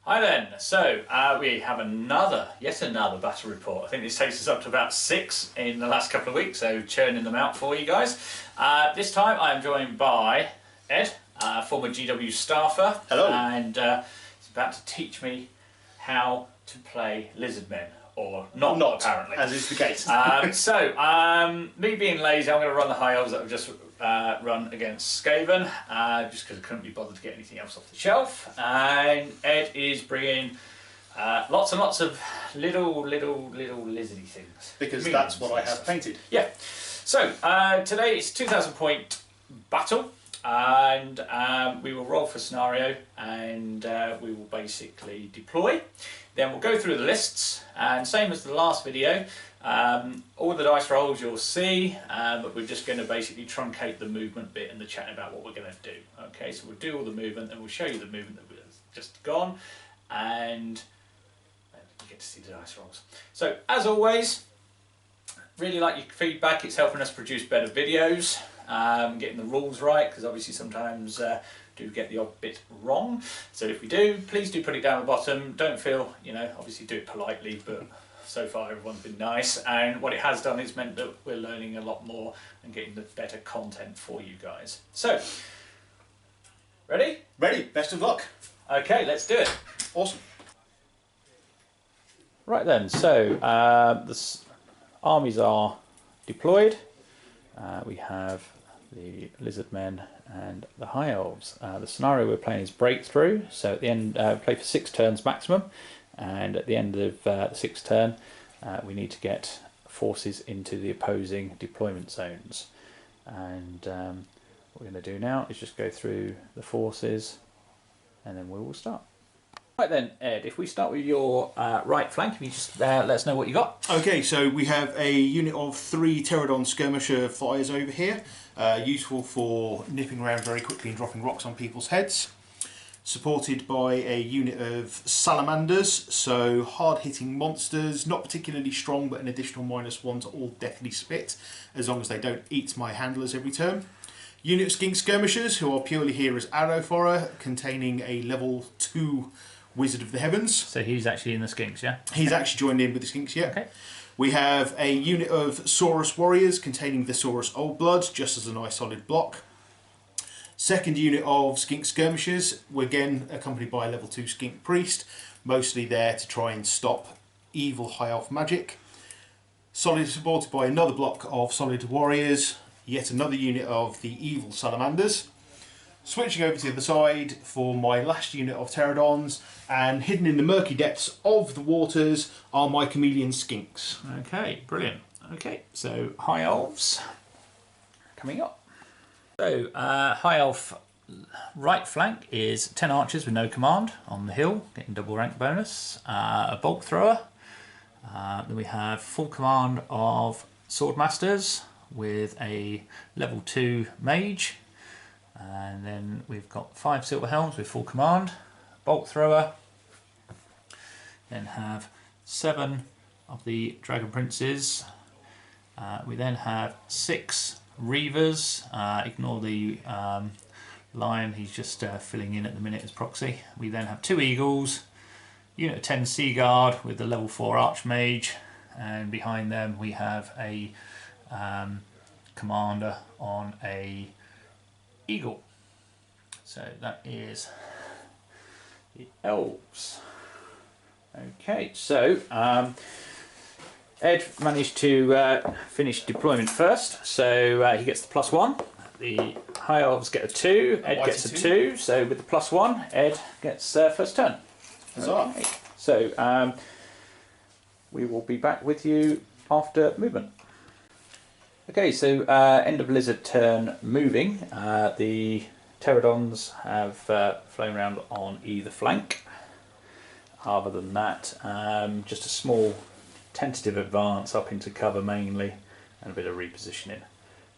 Hi then, so we have yet another battle report. I think this takes us up to about 6 in the last couple of weeks, so churning them out for you guys. This time I am joined by Ed, former GW staffer. Hello. And he's about to teach me how to play Lizardmen, or not apparently. As is the case. Me being lazy, I'm going to run the high elves that I've just run against Skaven, just because I couldn't be bothered to get anything else off the shelf. And Ed is bringing lots and lots of little lizardy things. Because that's what I have painted. Yeah. So today it's 2,000 point battle, and we will roll for scenario, and we will basically deploy. Then we'll go through the lists, and same as the last video, all the dice rolls you'll see, but we're just going to basically truncate the movement bit and the chat about what we're going to do. Okay, so we'll do all the movement, and we'll show you the movement that we've just gone, and you get to see the dice rolls. So as always, really like your feedback. It's helping us produce better videos, getting the rules right, because obviously sometimes do get the odd bit wrong. So if we do, please do put it down the bottom. Don't feel, obviously do it politely, but so far everyone's been nice, and what it has done is meant that we're learning a lot more and getting the better content for you guys. So, ready? Ready. Best of luck. Okay, let's do it. Awesome. Right then, so the armies are deployed. We have the Lizardmen and the High Elves. The scenario we're playing is Breakthrough, so at the end play for 6 turns maximum, and at the end of the 6th turn we need to get forces into the opposing deployment zones. And what we're going to do now is just go through the forces, and then we will start. Right then, Ed, if we start with your right flank, if you just let us know what you got. Okay, so we have a unit of 3 Pterodon skirmisher flyers over here, useful for nipping around very quickly and dropping rocks on people's heads. Supported by a unit of salamanders, so hard-hitting monsters, not particularly strong, but an additional -1 to all deathly spit, as long as they don't eat my handlers every turn. Unit of skink skirmishers, who are purely here as arrow fodder, containing a level 2 Wizard of the Heavens. So he's actually in the skinks, yeah? He's actually joined in with the skinks, yeah. Okay. We have a unit of Saurus warriors containing the Saurus Old Blood, just as a nice solid block. Second unit of skink skirmishers, we're again accompanied by a level 2 skink priest, mostly there to try and stop evil high elf magic. Solid supported by another block of solid warriors, yet another unit of the evil salamanders. Switching over to the other side for my last unit of pterodons, and hidden in the murky depths of the waters are my chameleon skinks. Okay, brilliant. Okay, so High Elves coming up. So High Elf right flank is 10 archers with no command on the hill, getting double rank bonus, a bolt thrower. Then we have full command of swordmasters with a level 2 mage. And then we've got 5 silver helms with full command, bolt thrower. Then have 7 of the dragon princes. We then have 6 reavers. Ignore the lion, he's just filling in at the minute as proxy. We then have 2 eagles, unit of 10 sea guard with the level 4 archmage, and behind them we have a commander on a eagle. So that is the elves. Okay, so Ed managed to finish deployment first, so he gets the +1. The High Elves get a 2, Ed gets a 2, so with the +1, Ed gets first turn. Okay. So we will be back with you after movement. Okay, so end of lizard turn moving. The pterodons have flown around on either flank. Other than that, just a small tentative advance up into cover mainly, and a bit of repositioning.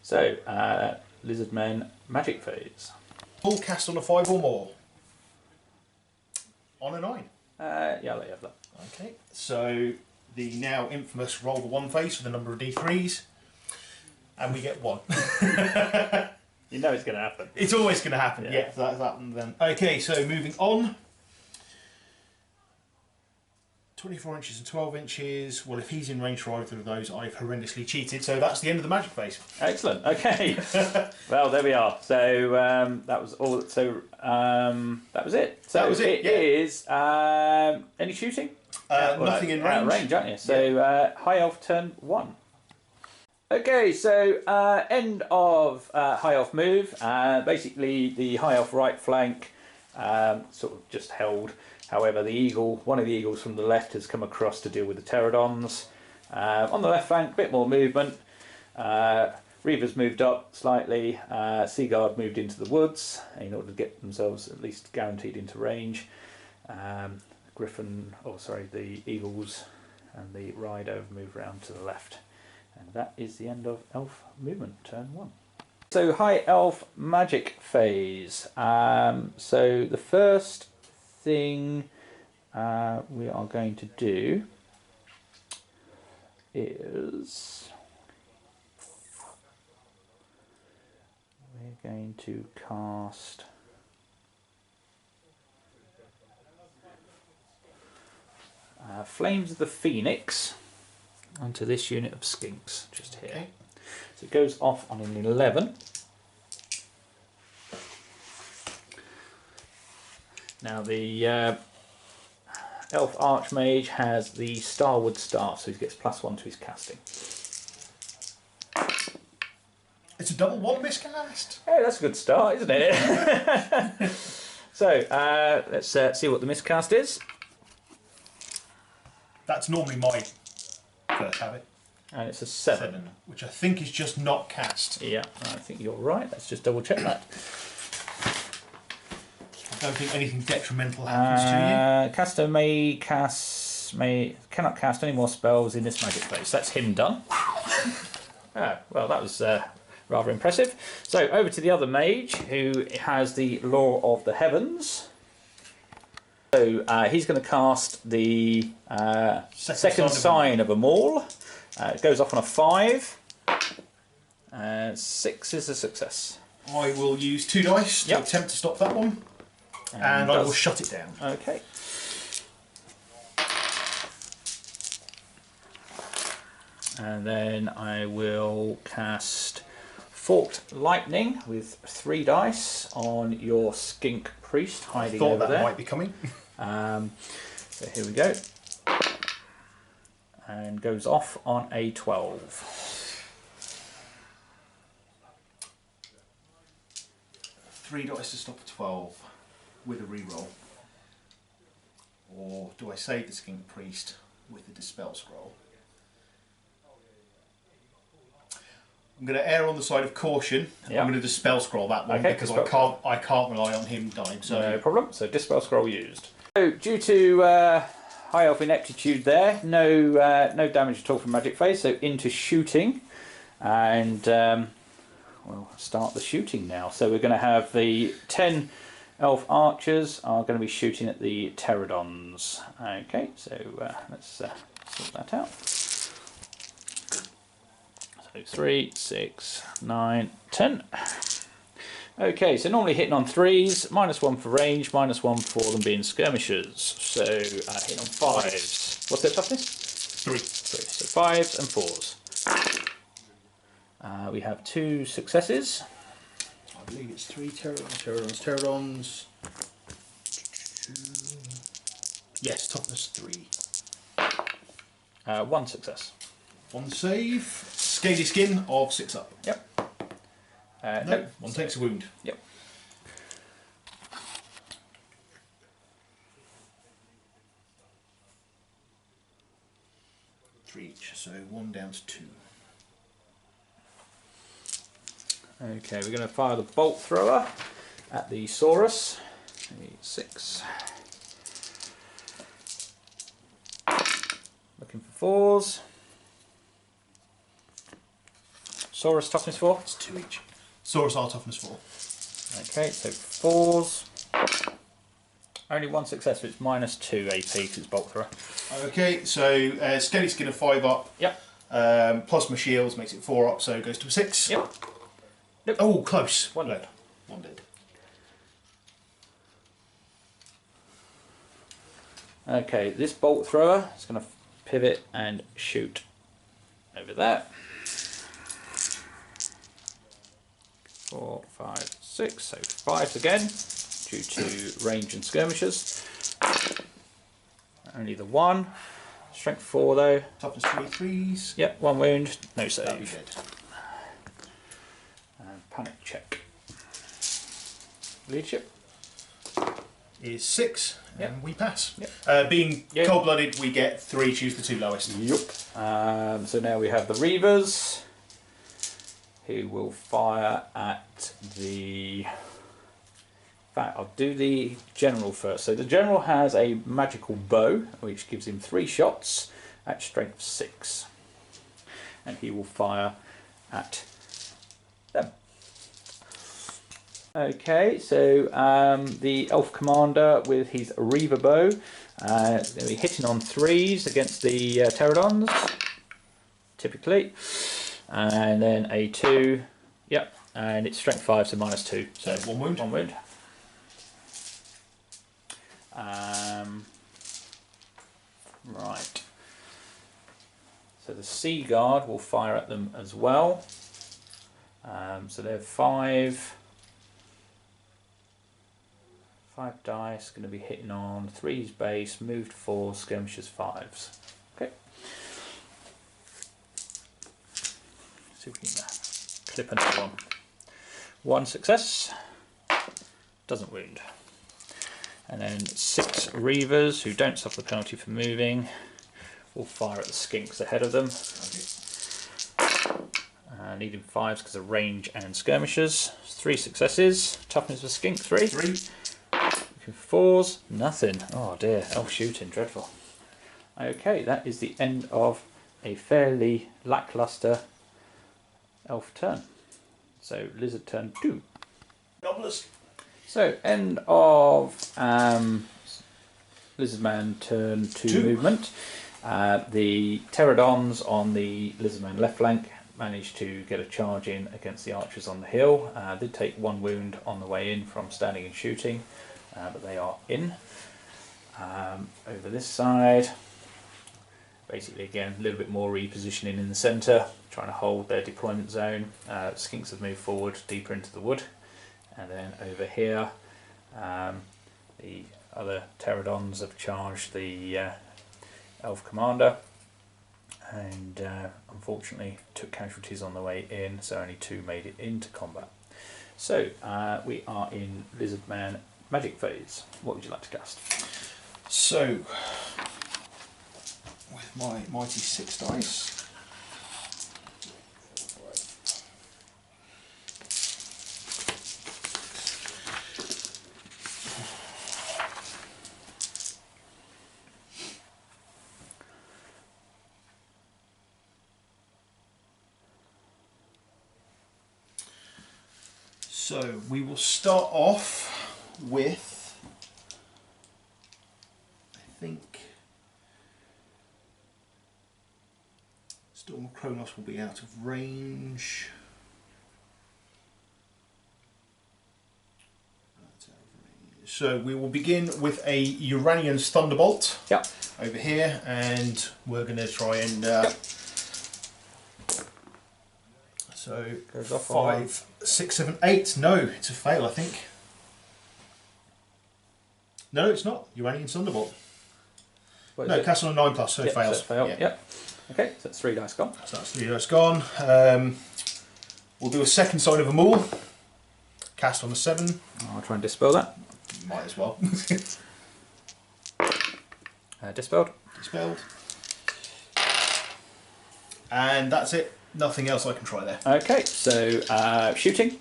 So, Lizardmen magic phase. All cast on a 5 or more. On a 9. Yeah, I'll let you have that. Okay, so the now infamous roll the 1 face for the number of D3s. And we get 1. You know it's going to happen. It's always going to happen, yeah. Yeah, so that's that one then. Okay, so moving on. 24 inches and 12 inches. Well, if he's in range for either of those, I've horrendously cheated. So that's the end of the magic phase. Excellent. Okay. Well, there we are. So that was all. So that was it. So that was it. It is any shooting? Nothing in range. Out of range, aren't you? So High Elf turn 1. Okay, so end of High Elf move. Basically, the High Elf right flank sort of just held. However, one of the eagles from the left has come across to deal with the pterodons. On the left flank, a bit more movement. Reavers moved up slightly. Seaguard moved into the woods in order to get themselves at least guaranteed into range. The eagles and the rider have moved round to the left. And that is the end of elf movement, turn 1. So High Elf magic phase. So the first thing we are going to do is we're going to cast Flames of the Phoenix onto this unit of skinks just here. Okay. So it goes off on an 11. Now the Elf Archmage has the Starwood Staff, so he gets +1 to his casting. It's a double 1 miscast. Hey, that's a good start, isn't it? So let's see what the miscast is. That's normally my first habit. And it's a 7. Which I think is just not cast. Yeah, I think you're right. Let's just double check that. I don't think anything detrimental happens to you. Caster cannot cast any more spells in this magic phase. That's him done. Well, that was rather impressive. So over to the other mage who has the Law of the Heavens. So he's going to cast the second sign of a maul. It goes off on a 5. 6 is a success. I will use 2 dice to attempt to stop that one. And I will shut it down. Okay. And then I will cast Forked Lightning with 3 dice on your skink priest hiding over there. I thought that might be coming. So here we go. And goes off on a 12. 3 dice to stop a 12 with a reroll. Or do I save the skink priest with the dispel scroll? I'm going to err on the side of caution. Yep. I'm going to dispel scroll that one because I can't rely on him dying. So no problem. So dispel scroll used. So due to High Elf ineptitude there, no damage at all from magic phase. So into shooting, and we'll start the shooting now. So we're going to have the 10 elf archers are going to be shooting at the pterodons. Okay, so let's sort that out. So 3, 6, 9, 10. Okay, so normally hitting on 3s, -1 for range, -1 for them being skirmishers. So hitting on 5s. What's their toughness? 3. So 5s and 4s. We have 2 successes. I believe it's 3 pterodons. Yes, toughness 3. 1 success. 1 save. Scaly skin of 6 up. Yep. No, 1 takes a wound. Yep. Three each, so 1 down to 2. Okay, we're going to fire the bolt thrower at the Saurus. 6. Looking for 4s. Saurus toughness 4? It's 2 each. Saurus are toughness 4. Okay, so 4s. Only 1 success, so it's -2 AP because it's bolt thrower. Okay, so Scaly skin of 5 up. Yep. Plus my shields makes it 4 up, so it goes to a 6. Yep. Nope. Oh, close. 1 dead. 1 dead. Okay, this bolt thrower is going to pivot and shoot over there. 4, 5, 6, so 5s again, due to range and skirmishers. Only the 1. Strength 4 though. Toughness 3/3s. Yep, 1 wound, no That'll be save. good. And panic check. Leadership is 6, yep. and we pass. Yep. Being yep. cold-blooded, we get 3, choose the 2 lowest. Yep. So now we have the Reavers, who will fire at the... In fact, I'll do the General first. So the General has a magical bow, which gives him 3 shots at strength 6. And he will fire at them. Okay, so the Elf Commander with his Reaver bow, going to be hitting on 3s against the Pterodons, typically. And then a 2, yep, and it's strength 5, so -2. So 1 wound. 1 wound. Right. So the Sea Guard will fire at them as well. So they're 5 dice, going to be hitting on 3's base, moved 4, skirmishers 5s. Okay. See if we can clip another one. 1 success, doesn't wound. And then 6 Reavers, who don't suffer the penalty for moving, will fire at the skinks ahead of them. Needing 5s because of range and skirmishers. 3 successes. Toughness for skink 3. 4s, nothing. Oh dear, elf shooting, dreadful. Okay, that is the end of a fairly lackluster elf turn. So lizard turn 2. Gobblers. So end of Lizardman turn 2 movement. The Pterodons on the Lizardman left flank managed to get a charge in against the archers on the hill. Did take 1 wound on the way in from standing and shooting, but they are in. Over this side, basically again a little bit more repositioning in the centre, trying to hold their deployment zone. Skinks have moved forward deeper into the wood. And then over here, the other Pterodons have charged the Elf Commander, and unfortunately took casualties on the way in, so only 2 made it into combat. So we are in Lizardman magic phase. What would you like to cast? So, with my mighty 6 dice, so we will start off with, I think, Storm of Kronos will be out of range. So we will begin with a Uranian's Thunderbolt. Yep. Over here, and we're going to try and so Goes off 5, 6, 7, 8. No, it's a fail, I think. No, it's not. Uranian's Thunderbolt. No, cast on a 9+, so it fails. So fail. Yep. Okay, so that's 3 dice gone. So that's 3 dice gone. We'll do a second sign of a Maul. Cast on a 7. I'll try and dispel that. Might as well. Dispelled. Dispelled. And that's it. Nothing else I can try there. Okay, so shooting.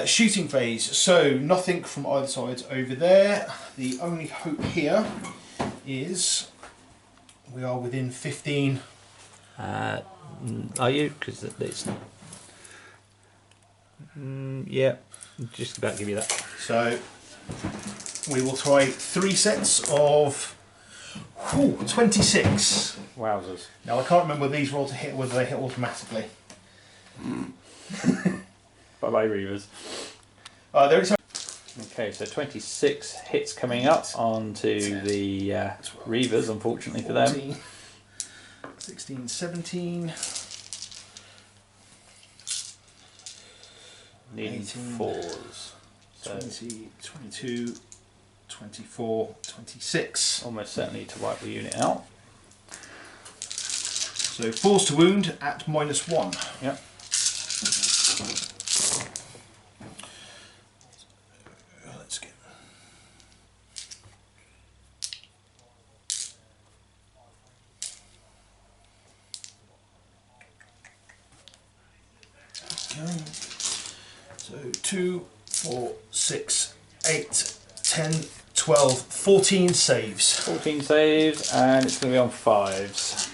Shooting phase. So nothing from either side over there. The only hope here is we are within 15. Are you? Because it's not. Yeah, just about to give you that. So we will try 3 sets of 26. Wowzers. Now I can't remember whether these roll to hit or whether they hit automatically. Bye bye, Reavers. There is Okay, so 26 hits coming up onto the Reavers, unfortunately for them. 14, 16, 17. Needing 18, fours. So 20, 22, 24, 26. almost certainly to wipe the unit out. So 4s to wound at -1. Yep. Let's get. Okay. So 2, 4, 6, 8, 10, 12, 14 saves. 14 saves, and it's going to be on 5s.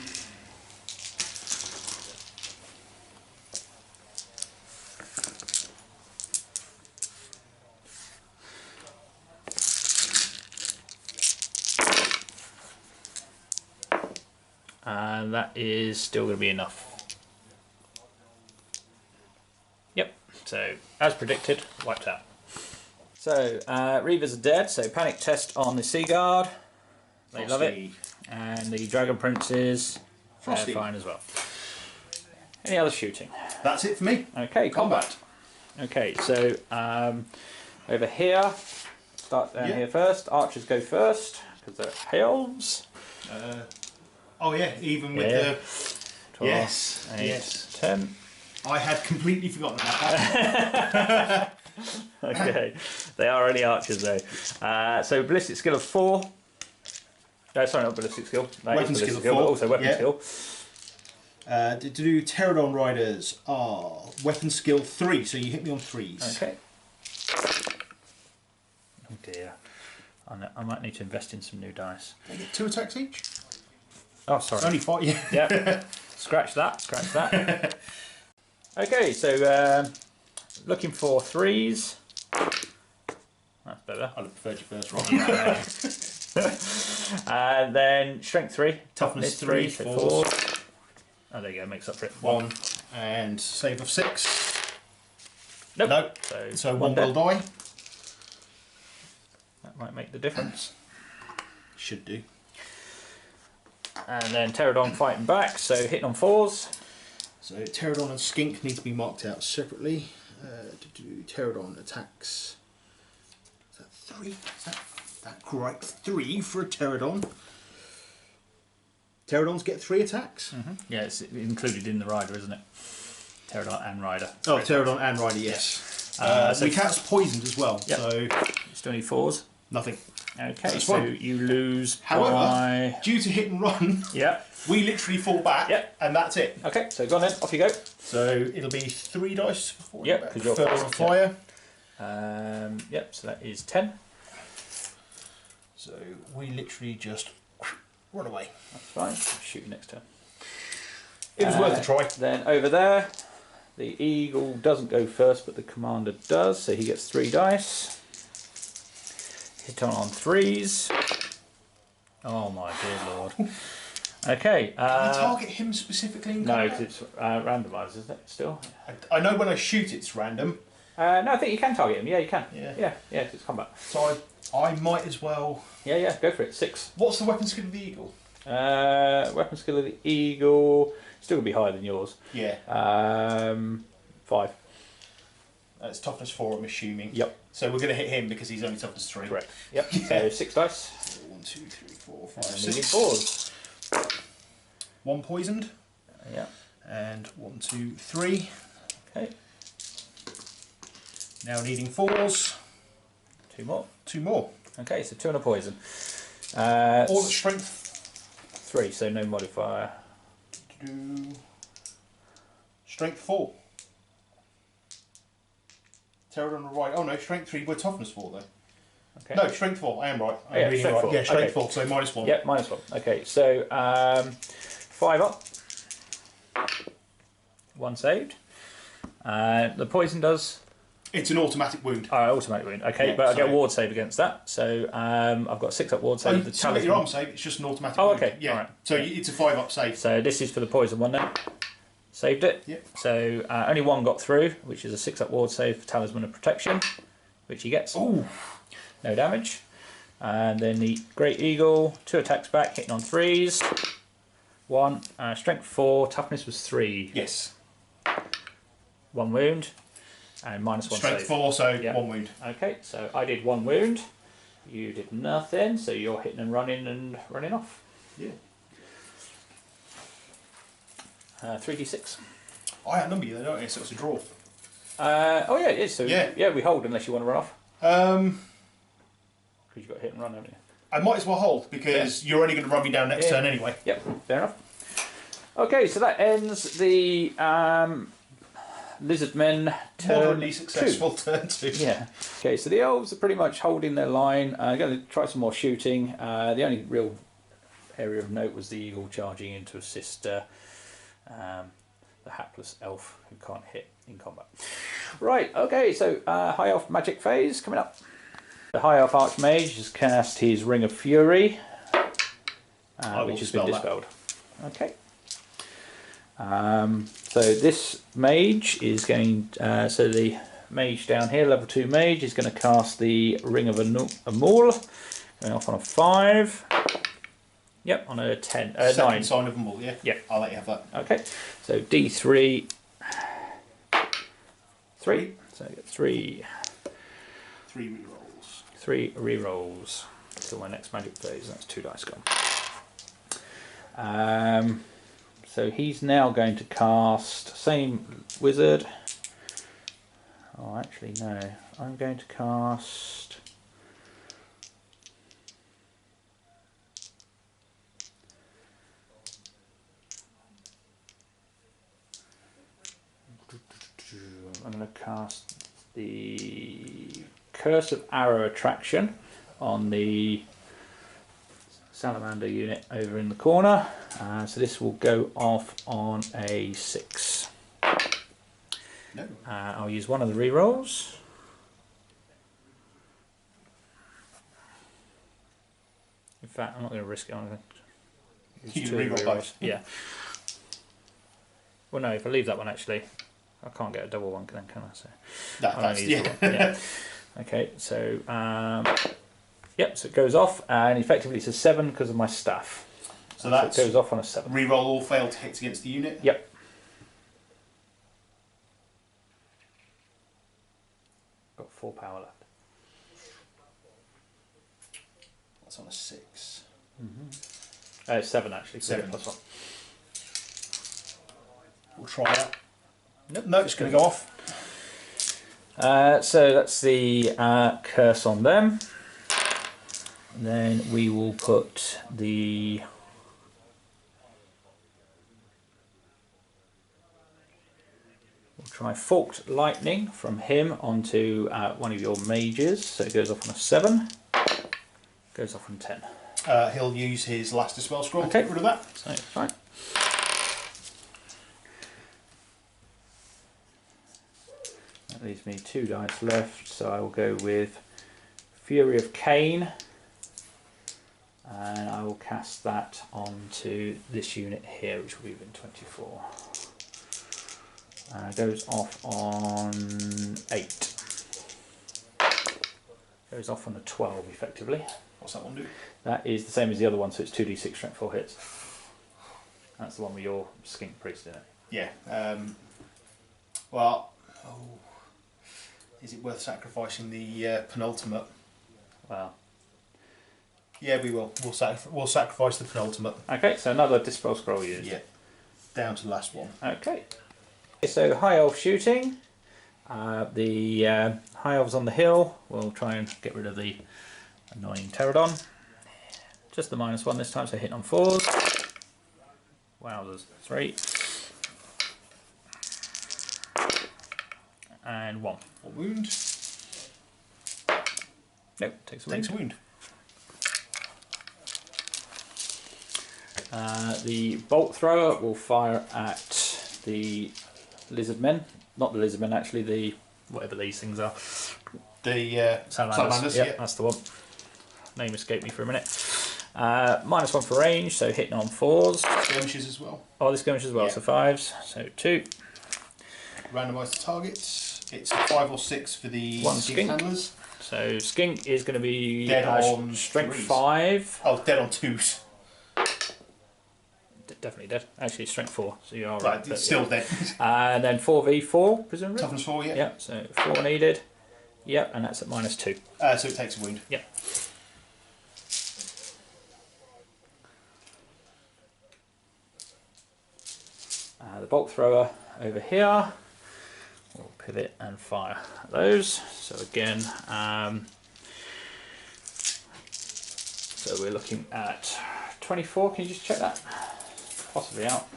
And that is still going to be enough. Yep, so as predicted, wiped out. So, Reavers are dead, so panic test on the Sea Guard. They love it. And the Dragon Princes, they're fine as well. Any other shooting? That's it for me. Okay, combat. Okay, so over here, start down here first. Archers go first, because they're Elves. Oh yeah, even with the 12, yes, 8, yes, 10. I had completely forgotten about that. Okay, they are only archers though. So ballistic skill of 4. No, sorry, not ballistic skill. Weapon skill of 4, but also weapon skill. To do Pterodon Riders are weapon skill 3, so you hit me on 3s. Okay. Oh dear, I might need to invest in some new dice. They get 2 attacks each. Oh, sorry. It's only 5. Yeah. Yep. Scratch that. Scratch that. Okay, so looking for 3s. That's better. I preferred you first, right? And then strength 3, Toughness 3, so 4. 4. Oh, there you go. Makes up for it. 1 and save of 6. Nope. Nope. So 1 will die. That might make the difference. Should do. And then Pterodon fighting back, so hitting on 4s. So Pterodon and Skink need to be marked out separately. To do Pterodon attacks. Is that 3? Is that correct? 3 for a Pterodon. Pterodons get 3 attacks? Yeah, it's included in the rider, isn't it? Pterodon and rider. Oh, Pterodon and rider, yes. So the cat's poisoned as well, Yep. so Still need 4s. nothing. Okay, That's so fine. you lose However, by... due to hit and run, Yep. we literally fall back, Yep. and that's it. Okay, so go on then, off you go. So it'll be 3 dice before Yep, you because you're further first, on fire. Yep, so that is 10. So we literally just run away. That's fine. Shoot you next turn. It was worth a try. Then over there, the eagle doesn't go first, but the commander does, so he gets 3 dice. Hit on 3s. Oh my dear lord. Okay. Can you target him specifically? In No, combat? because it's randomised, isn't it? Still. I know when I shoot it's random. No, I think you can target him. Yeah, you can. Yeah. Yeah, 'cause it's combat. So I might as well. Yeah, go for it. 6. What's the weapon skill of the eagle? Weapon skill of the eagle still gonna be higher than yours. Yeah. 5. It's toughness 4, I'm assuming. Yep. So we're going to hit him because he's only toughness 3. Correct. Yep. So 6 dice. 1, 2, 3, 4, 5, And needing 6. 4s. 1 poisoned. Yeah. And 1, 2, 3. Okay. Now needing 4s. 2 more. 2 more. Okay, so 2 and a poison. All at strength. 3, so no modifier. Strength 4. Pterodon on the right. Oh no, strength 3. We're toughness 4 though. Okay. No, strength 4. I am right. I'm yeah, reading strength right. 4. Yeah, strength Okay. 4. So -1. Yep, -1. Okay, so 5 up. 1 saved. The poison does. It's an automatic wound. Automatic wound. Okay, Yeah, but I get a sorry. ward save against that. So I've got a 6 up ward save. Oh, The so let talisman- your arm save. It's just an automatic Oh, wound. okay, Yeah. alright. So it's a 5 up save. So this is for the poison one then. Saved it. Yep. So only 1 got through, which is a 6 up ward save for Talisman of Protection, which he gets. Ooh. No damage. And then the Great Eagle, 2 attacks back, hitting on 3s. 1, strength 4, toughness was 3. Yes. 1 wound, and -1 Strength save. 4, so 1 wound. Okay, so I did 1 wound. You did nothing, so you're hitting and running off. Yeah. 3d6. I outnumber you, though, don't you? So it's a draw. Oh yeah, it is. So yeah, we hold unless you want to run off. Because you've got hit and run, haven't you? I might as well hold because you're only going to run me down next turn anyway. Yep, fair enough. Okay, so that ends the Lizardmen turn Moderately successful 2. turn 2. Yeah. Okay, so the elves are pretty much holding their line. Going to try some more shooting. The only real area of note was the eagle charging in to assist the hapless elf who can't hit in combat. Right, okay, so High Elf magic phase coming up. The High Elf Archmage has cast his Ring of Fury, which has been dispelled. Okay. So this mage is going, so the mage down here, level 2 mage, is going to cast the Ring of Amul, going off on a 5. Yep, on a 10, 9. Sign of Amul, yeah? Yeah. I'll let you have that. Okay, so D3, 3, so I get 3. 3 rerolls. 3 rerolls till my next magic phase. That's 2 dice gone. So he's now going to cast same wizard. Oh, actually no. I'm going to cast. I'm going to cast the Curse of Arrow Attraction on the Salamander unit over in the corner. So this will go off on a 6. No. I'll use one of the rerolls. In fact, I'm not going to risk it. I'm going to use 2 rerolls. Yeah. Well, no, if I leave that one, actually, I can't get a double one then, can I? So That's, yeah. Okay, so yep, so it goes off, and effectively it's a 7 because of my staff. So that goes off on a 7. Reroll all failed hits against the unit. Yep. Got 4 power left. That's on a 6. 7 actually. 7 plus 1. We'll try that. Nope. No, it's going to go off. So that's the curse on them. And then we will put the try Forked Lightning from him onto one of your mages. So it goes off on a 7. Goes off on 10. He'll use his last dispel scroll to Okay. get rid of that. So fine. That leaves me 2 dice left, so I will go with Fury of Cain, and I will cast that onto this unit here, which will be within 24. Goes off on 8. Goes off on a 12 effectively. What's that one do? That is the same as the other one, so it's 2d6 strength 4 hits. That's the one with your skink priest in it. Yeah. Well, is it worth sacrificing the penultimate? Well. Yeah, we will. We'll sacrifice the penultimate. Okay, so another dispel scroll used. Yeah. Down to the last one. Okay. So high elf shooting. The high elves on the hill will try and get rid of the annoying pterodon. Just the -1 this time, so hitting on 4s. Wowzers, 3. And 1. What wound? Nope, takes a wound. Takes a wound. The bolt thrower will fire at the Lizardmen. Not the Lizardmen, actually, the whatever these things are. The salamanders. Yep, that's the one. Name escaped me for a minute. -1 for range, so hitting on 4s. Skirmishes as well. Oh, the skirmish as well, Yeah. so 5s. So 2. Randomise the targets. It's a 5 or 6 for the One skink skink. handlers. So skink is going to be dead on strength 3s. 5. Oh, dead on 2s. Definitely dead. Actually, strength 4. So you are Right, right. it's still dead. And then 4v4, presumably. Toughness 4, yeah. Yep. So 4 needed. Yep, and that's at -2. So it takes a wound. Yep. The bolt thrower over here. We'll pivot and fire those. So again, so we're looking at 24. Can you just check that? Possibly out.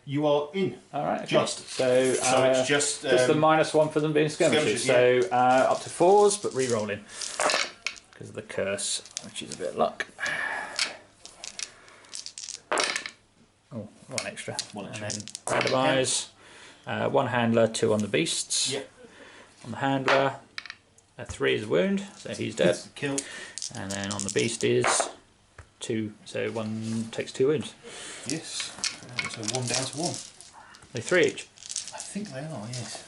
You are in. All right. Okay. Just. So it's just the -1 for them being skirmishes. So up to 4s, but re-rolling because of the curse, which is a bit of luck. Oh, 1 extra. 1 extra. And then randomise. 1 handler, 2 on the beasts. Yep. On the handler, a 3 is a wound, so he's dead. That's a kill. And then on the beast is 2, so 1 takes 2 wounds. Yes. So 1 down to 1. They're 3 each. I think they are, yes.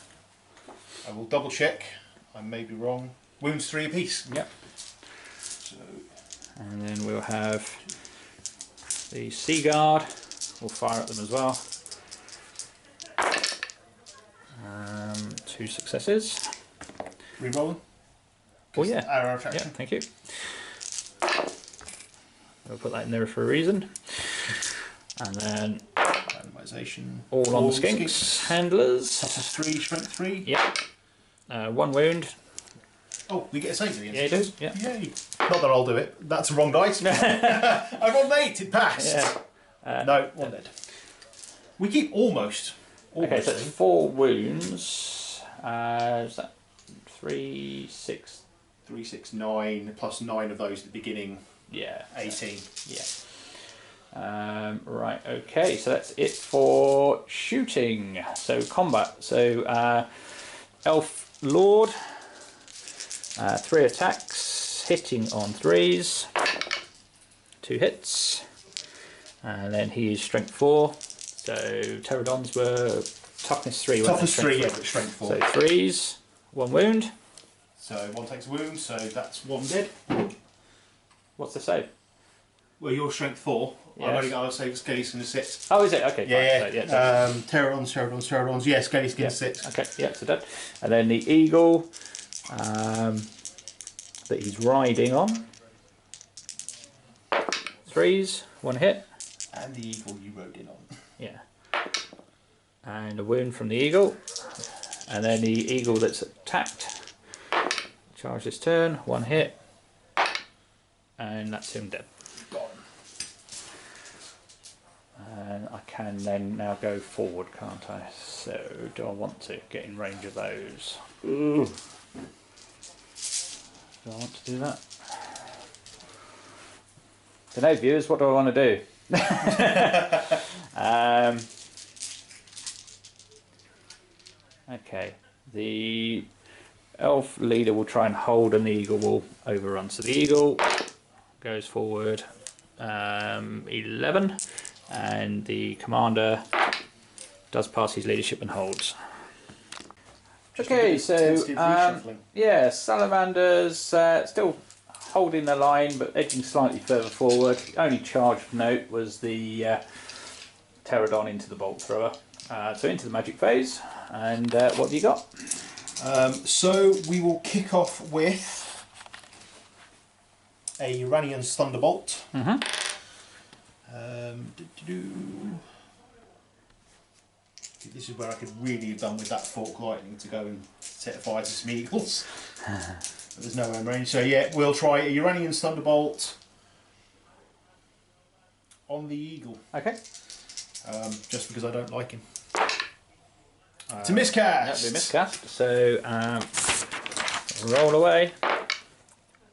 I will double check. I may be wrong. Wounds 3 apiece. Yep. So. And then we'll have the Sea Guard. We'll fire at them as well. 2 successes. Rerolling? Oh yeah. Arrow Yeah, attraction. thank you. We'll put that in there for a reason. And then Randomisation. all on the skinks. Handlers. Toughness 3, strength 3. Yep. 1 wound. Oh, we get a save again. Yeah, you do. Yeah. Yay. Not that I'll do it. That's the wrong dice. I rolled an 8. It passed. Yeah. No, 1 dead. We keep almost. Okay, so it's 4 wounds. Is that 3, 6? 3, 6, 9, plus 9 of those at the beginning. Yeah. 18. Yeah. Right, okay, so that's it for shooting. So combat. So Elf Lord, 3 attacks, hitting on 3s, 2 hits, and then he is strength 4. So pterodons were toughness 3. Toughness 3, yeah, but strength 4. So 3s, 1 wound. So 1 takes a wound, so that's 1 dead. What's the save? Well, you're strength 4. Yes. I've only got a save scale skin of 6. Oh, is it? Okay. Yeah, fine. So, pterodons. Yeah, scale skin of 6. Okay, yeah, so dead. And then the eagle that he's riding on. 3s, 1 hit. And the eagle you rode in on. Yeah. And a wound from the eagle. And then the eagle that's attacked. Charge this turn, 1 hit. And that's him dead. Gone. And I can then now go forward, can't I? So do I want to get in range of those? Ooh. Do I want to do that? So no, viewers, what do I want to do? Okay, the elf leader will try and hold and the eagle will overrun. So the eagle goes forward 11 and the commander does pass his leadership and holds. Okay, so yeah, salamanders still holding the line but edging slightly further forward. The only charge of note was the pterodon into the bolt thrower. So into the magic phase, and what have you got? So we will kick off with a Uranian's Thunderbolt. This is where I could really have done with that fork lightning to go and set fire to some eagles. But there's no aim range. So yeah, we'll try a Uranian's Thunderbolt on the eagle. Okay. Just because I don't like him. It's a miscast. That'll be a miscast. So roll away.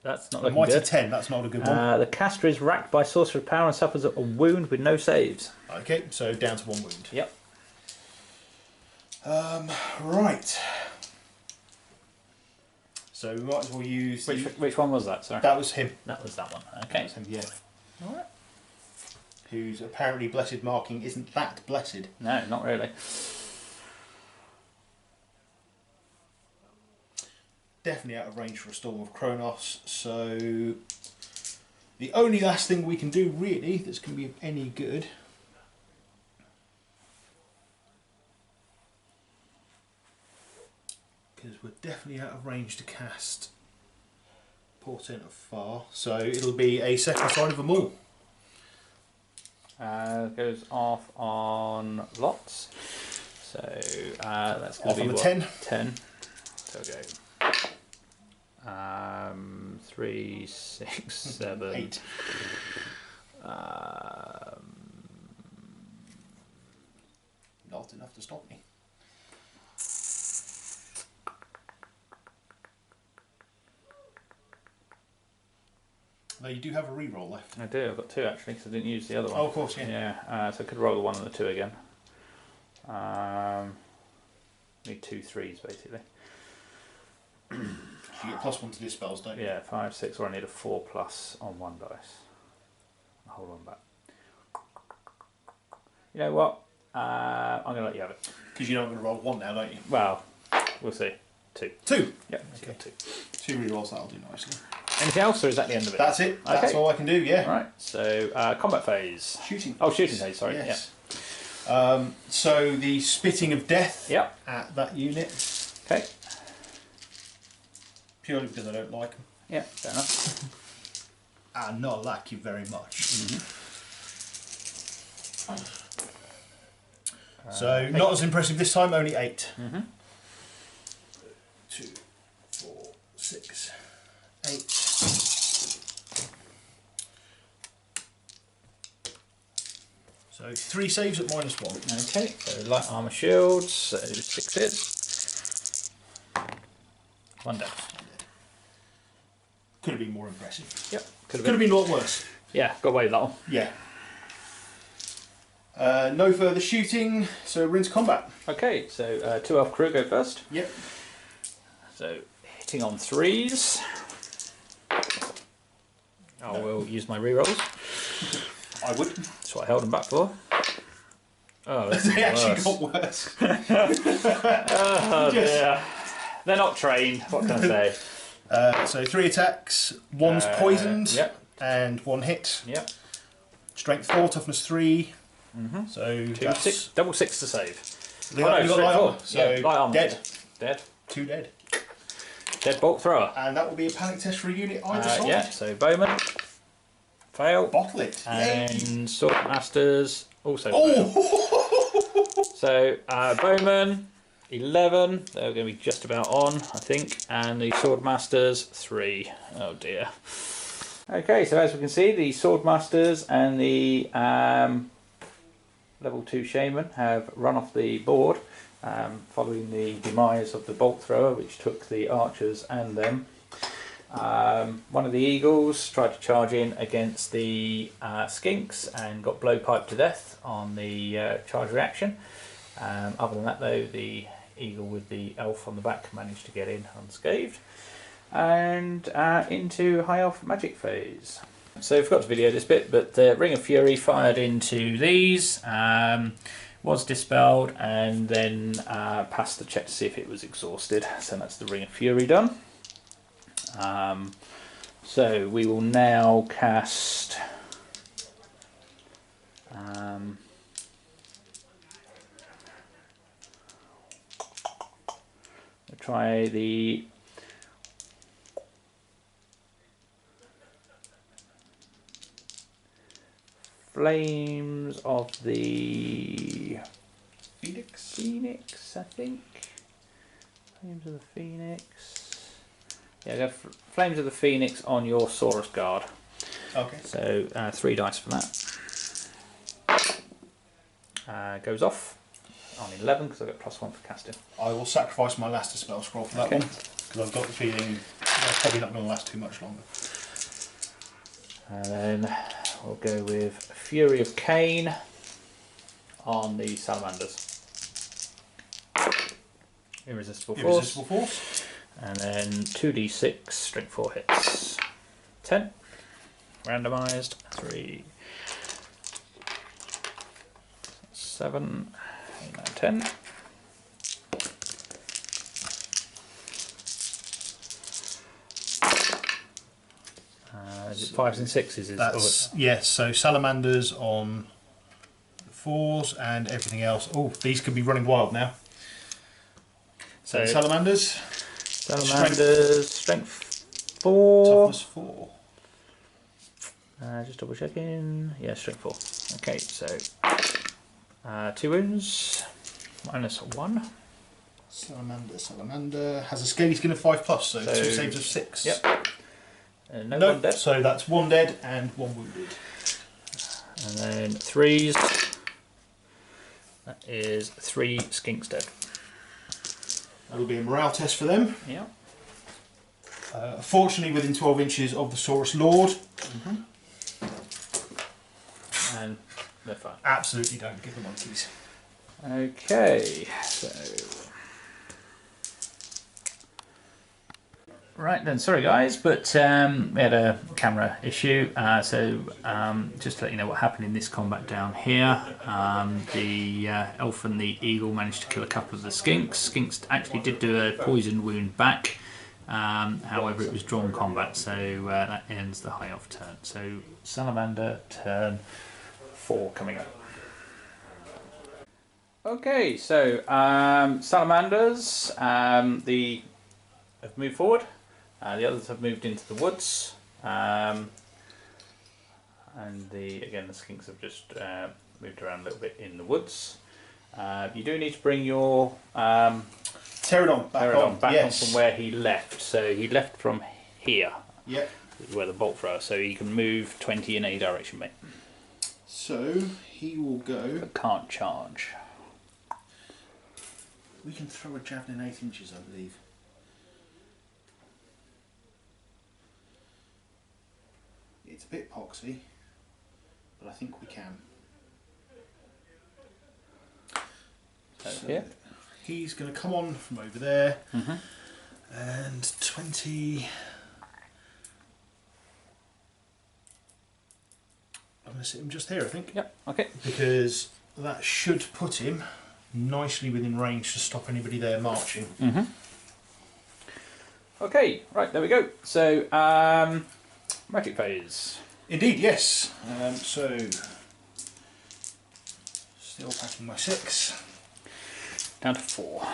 That's not A looking mighty good. 10. That's not a good one. The caster is racked by sorcerer power and suffers a wound with no saves. Okay, so down to 1 wound. Yep. Right. So we might as well use. Which one was that? Sorry. That was him. That was that one. Okay. That was him, yeah. All right. Whose apparently blessed marking isn't that blessed. No, not really. definitely out of range for a Storm of Kronos, so the only last thing we can do really that's going to be of any good because we're definitely out of range to cast Portent of Far, so it'll be a second side of them all. Goes off on lots. So that's going to be on the what? 10. 10. So go 3, 6, 7, 8. Not enough to stop me. Though you do have a reroll left. I do. I've got 2 actually because I didn't use the other one. Oh, of course, yeah. Yeah. So I could roll the 1 and the 2 again. Need 2 3s basically. You get +1 to dispels, don't you? Yeah, 5, 6, or I need a 4+ on 1 dice. Hold on back. You know what? I'm going to let you have it. Because you're not going to roll 1 now, don't you? Well, we'll see. 2. 2? Yep, Okay. 2. 2 rerolls, that'll do nicely. Anything else, or is that the end of it? That's it. That's Okay. all I can do, yeah. Right, so combat phase. Shooting. Oh, shooting phase, sorry. Yes. So the Spitting of Death Yep. at that unit, Okay. purely because I don't like them. Yeah, fair enough. And not like you very much. So not as impressive this time, only 8. 2, 4, 6, 8. So 3 saves at -1. Okay, so light armour shields, so 6s. 1 down. Could have been more impressive. Yep, Could have been a lot worse. Yeah, got away with that one. Yeah. No further shooting, so we're into combat. Okay, so 2 elf crew go first. Yep. So hitting on 3s. I will use my rerolls. I would. That's what I held them back for. Oh, that's They actually worse. got worse. Oh dear. They're not trained, what can I say? So 3 attacks, 1's poisoned, Yep, and 1 hit. yep. Strength 4, toughness 3. So 2, that's 6, double 6 to save. You Oh, no, got straight light four. armor, so Yeah, light armor. dead. Dead. 2 dead. Dead bolt thrower. And that will be a panic test for a unit either side. Yeah, so bowman. Fail. Bottle it. Yay. And sword masters also fail. Oh! So bowman 11, they're going to be just about on, I think, and the sword masters 3. Oh dear. Okay, so as we can see, the sword masters and the level 2 shaman have run off the board following the demise of the bolt thrower, which took the archers and them. One of the eagles tried to charge in against the skinks and got blowpiped to death on the charge reaction. Other than that though, the eagle with the elf on the back managed to get in unscathed. And into high elf magic phase. So I forgot to video this bit, but the Ring of Fury fired into these, was dispelled, and then passed the check to see if it was exhausted. So that's the Ring of Fury done. So we will now cast we'll try the Flames of the Phoenix, I think. Flames of the Phoenix. Yeah, go for Flames of the Phoenix on your Saurus Guard. Okay. So 3 dice for that. Goes off on 11 because I've got +1 for casting. I will sacrifice my last spell scroll for that one, because I've got the feeling that's probably not going to last too much longer. And then we'll go with Fury of Cain on the Salamanders. Irresistible Force. Irresistible Force. And then 2d6, strength 4 hits. 10. Randomised. 3. 7. 8, 9, 10. Is it 5s and 6s? That's yes. So salamanders on 4s and everything else. Oh, these could be running wild now. So salamanders. Strength 4. Toughness 4. Just double checking. Yeah, strength 4. Okay, so 2 wounds, -1. Salamander has a scaly skin of 5+, so 2 saves of 6. Yep. No, one dead. So that's 1 dead and 1 wounded. And then 3s. That is 3 skinks dead. That'll be a morale test for them. Yeah. Fortunately, within 12 inches of the Saurus Lord. And they're fine. Absolutely don't give the monkeys. Okay, so. Right then, sorry guys, but we had a camera issue, so just to let you know what happened in this combat down here. The elf and the eagle managed to kill a couple of the skinks. Skinks actually did do a poison wound back, however it was drawn combat, so that ends the high elf turn. So salamander turn 4 coming up. Okay, so salamanders, have moved forward. The others have moved into the woods, and again the skinks have just moved around a little bit in the woods. You do need to bring your Pterodon back on from where he left. So he left from here. Yep. Where the bolt thrower. So he can move 20 in any direction, mate. So he will go. But can't charge. We can throw a javelin 8 inches, I believe. It's a bit poxy, but I think we can. So here. He's going to come on from over there, and 20. I'm going to sit him just here, I think. Yep. Okay. Because that should put him nicely within range to stop anybody there marching. Okay. Right. There we go. So magic phase. Indeed, yes. So still packing my 6. Down to 4.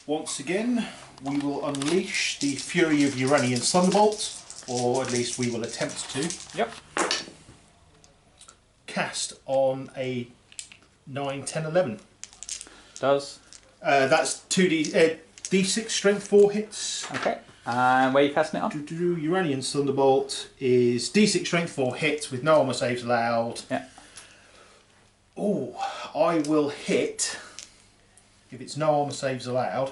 Once again, we will unleash the fury of Uranian's Thunderbolt, or at least we will attempt to. Yep. Cast on a 9, 10, 11. Does. That's 2d d6 strength 4 hits. Okay. And where are you casting it on? Uranian's Thunderbolt is d6 strength 4 hits with no armor saves allowed. Yeah. Oh, I will hit. If it's no armor saves allowed,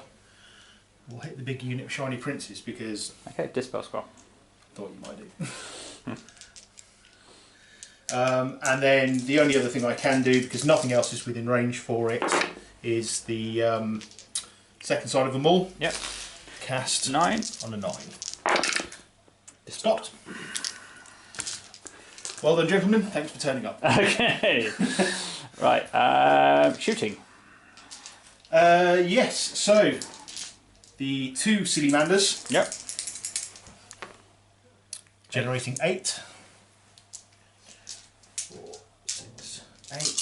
we'll hit the big unit of Shiny Princes because. Okay, Dispel Scroll. Thought you might do. And then the only other thing I can do, because nothing else is within range for it, is the second side of them all. Yep. Cast 9 on a 9. Stopped. Well done, gentlemen. Thanks for turning up. Okay. Right. Shooting. Yes. So the 2 Salamanders. Yep. Generating 8. 4, 6, 8.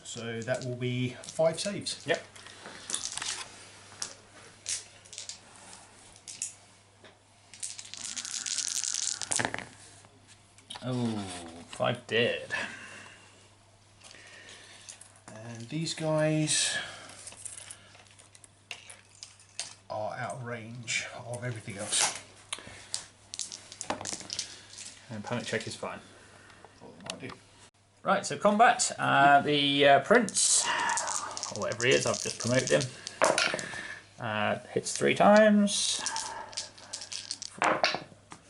So that will be 5 saves. Yep. Oh, 5 dead. And these guys are out of range of everything else. And panic check is fine. Thought they might do. Right, so combat. The prince, or whatever he is, I've just promoted him. Hits 3 times.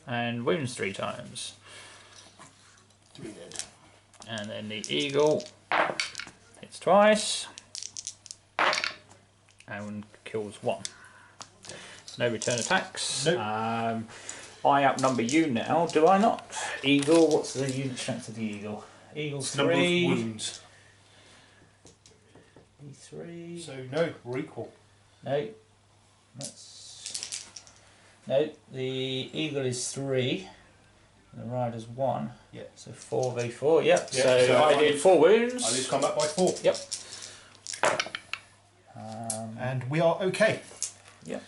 And wounds 3 times. 3 dead. And then the eagle hits twice. And kills 1. No return attacks. Nope. I outnumber you now, do I not? Eagle, what's the unit strength of the eagle? Eagle's 3. Number of wounds. 23. So no, we're equal. No. No, the eagle is 3. And the rider's 1. Yeah. So 4v4, yep. Yeah, so I did 4 wounds. I lose combat by 4. Yep. And we are okay. Yep.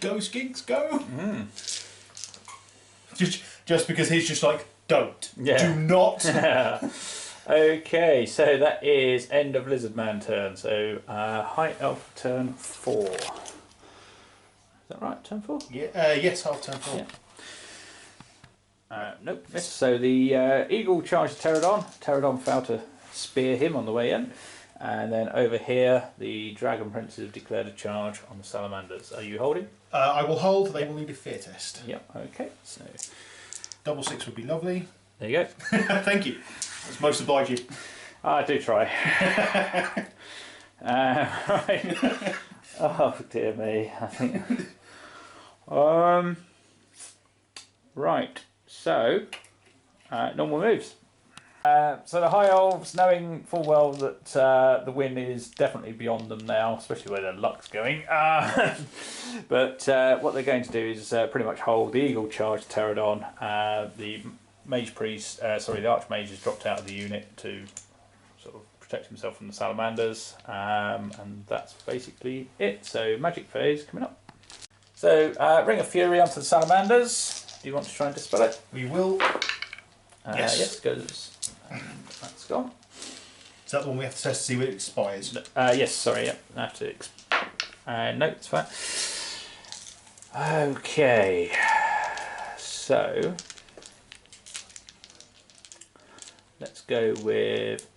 Go skinks, go! Just because he's just like, don't. Yeah. Do not. Okay, so that is end of Lizardman turn. So High Elf turn 4. Is that right? Turn 4? Yeah. Yes, I'll turn 4. Yeah. Nope, missed. So the eagle charged Pterodon. Pterodon failed to spear him on the way in. And then over here, the Dragon Princes have declared a charge on the Salamanders. Are you holding? I will hold. They will need a fear test. Yep, okay. So Double 6 would be lovely. there you go. Thank you. That's most obliging. I do try. Right. Oh dear me. I think. Right. So normal moves. So the High Elves, knowing full well that the win is definitely beyond them now, especially where their luck's going. But what they're going to do is pretty much hold the Eagle charge Pterodon. The Mage Priest, the Archmage has dropped out of the unit to sort of protect himself from the Salamanders, and that's basically it. So Magic Phase coming up. So Ring of Fury onto the Salamanders. Do you want to try and dispel it? We will. Yes. Yes, goes. That's gone. Is that the one we have to test to see when it expires? Yes, sorry, yeah. I have to. No, it's fine. Okay. So. Let's go with.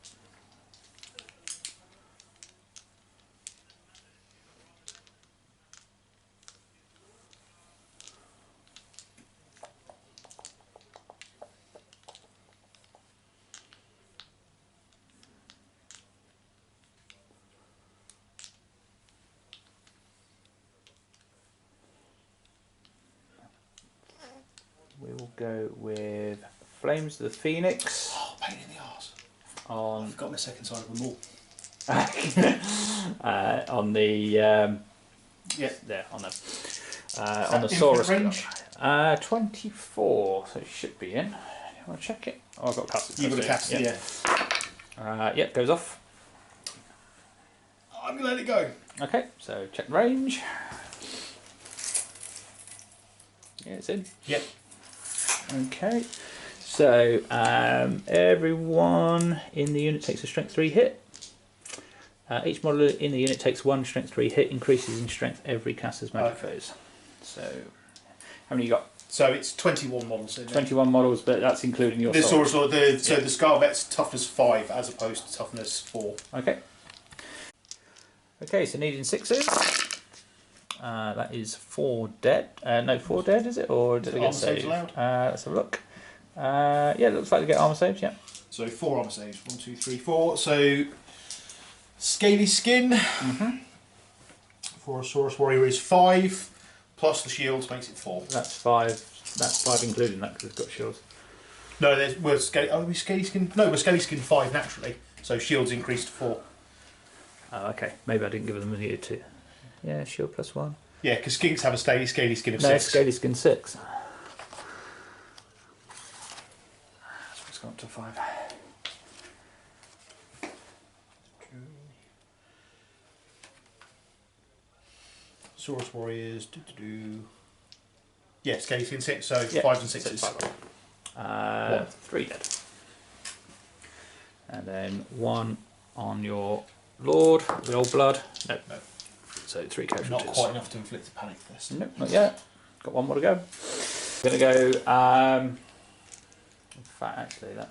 We will go with Flames of the Phoenix. Oh, pain in the arse. On I've got my second side of them all. on the Yeah. there on the Saurus range? 24, so it should be in. You want to check it? Oh, I've got cast it. You've got to cast it, yeah. Yep, goes off. I'm going to let it go. Okay, so check range. Yeah, it's in. Yep. Okay, so everyone in the unit takes a strength 3 hit. Each model in the unit takes 1 strength 3 hit, increases in strength every caster's magic phase. So, how many you got? So it's 21 models in there. 21 models, but that's including your The Saurus. Saurus, so the Scarvet's toughness 5 as opposed to toughness 4. Okay. Okay, so needing 6s. That is 4 dead. No, 4 dead, is it? Or did it get saved? Allowed? Let's have a look. Yeah, it looks like they get armor saves, yeah. So 4 armor saves. 1, 2, 3, 4. So Scaly Skin for a Saurus Warrior is 5, plus the shields makes it 4. That's 5. That's 5 including that because it's got shields. No, we're Scaly Skin. No, we're Scaly Skin 5 naturally. So shields increased to 4. Oh, okay. Maybe I didn't give them a needed to. Yeah, shield plus 1. Yeah, because skinks have a Scaly Skin of No, 6. Scaly Skin 6. So it's gone up to 5. Saurus Warriors. Yeah, Scaly Skin 6. So Yeah, 5s and 6s. 3 dead. And then 1 on your Lord, the old blood. No. So 3 casualties. Not quite enough to inflict a panic fist. Nope, not yet. Got 1 more to go. Gonna go. In fact, actually, that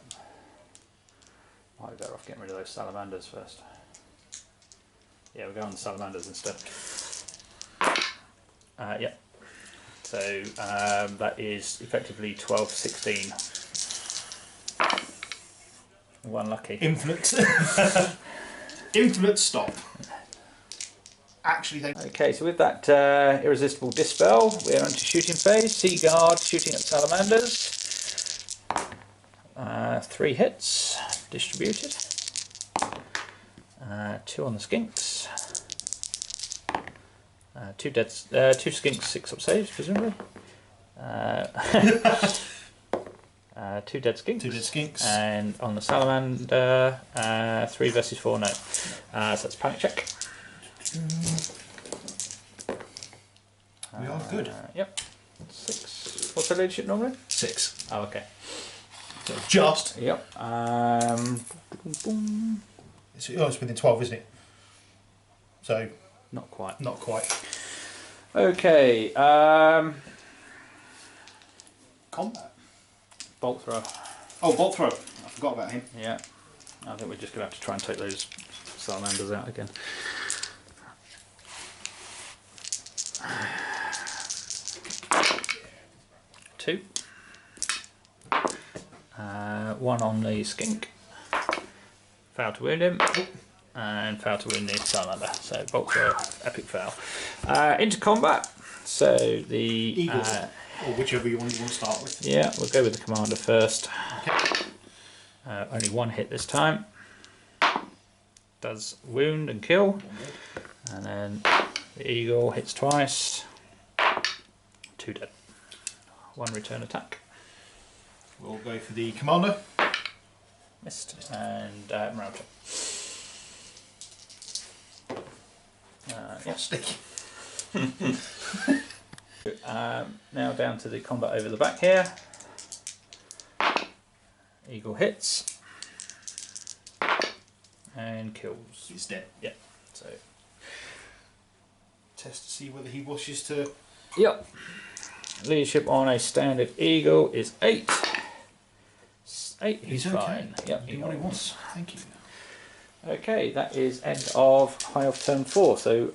might be better off getting rid of those salamanders first. Yeah, we'll go on the salamanders instead. Yep. So that is effectively 12, 16. 1 lucky. Infinite. Infinite stop. Actually, Okay, so with that irresistible dispel, we're onto shooting phase. Sea Guard shooting at salamanders. 3 hits distributed. 2 on the skinks. 2 dead, 2 skinks, 6 up saves, presumably. 2 dead skinks. 2 dead skinks. And on the salamander, 3 versus 4, no. So that's panic check. We are good. Yep. 6. What's the leadership normally? 6. Oh, okay. So just. Yep. It's within 12, isn't it? So. Not quite. Not quite. Okay. Combat. Bolt throw. Oh, bolt throw. I forgot about him. Yeah. I think we're just going to have to try and take those salamanders out again. Two. 1 on the skink. Fail to wound him. And fail to wound the salamander. So bolt throw, epic fail. Into combat. So the Eagles. Or whichever you want to start with. Yeah, we'll go with the commander first. Okay. Only 1 hit this time. Does wound and kill. And then the eagle hits twice. 2 dead. 1 return attack. We'll go for the commander. Missed. And morale check. Stick. Now down to the combat over the back here. Eagle hits. And kills. He's dead. Yeah. So. Test to see whether he wishes to. Yep. Leadership on a standard eagle is 8. 8, he's fine. Okay. Yep, Do what he wants. Thank you. Okay, that is end of High Elf turn 4. So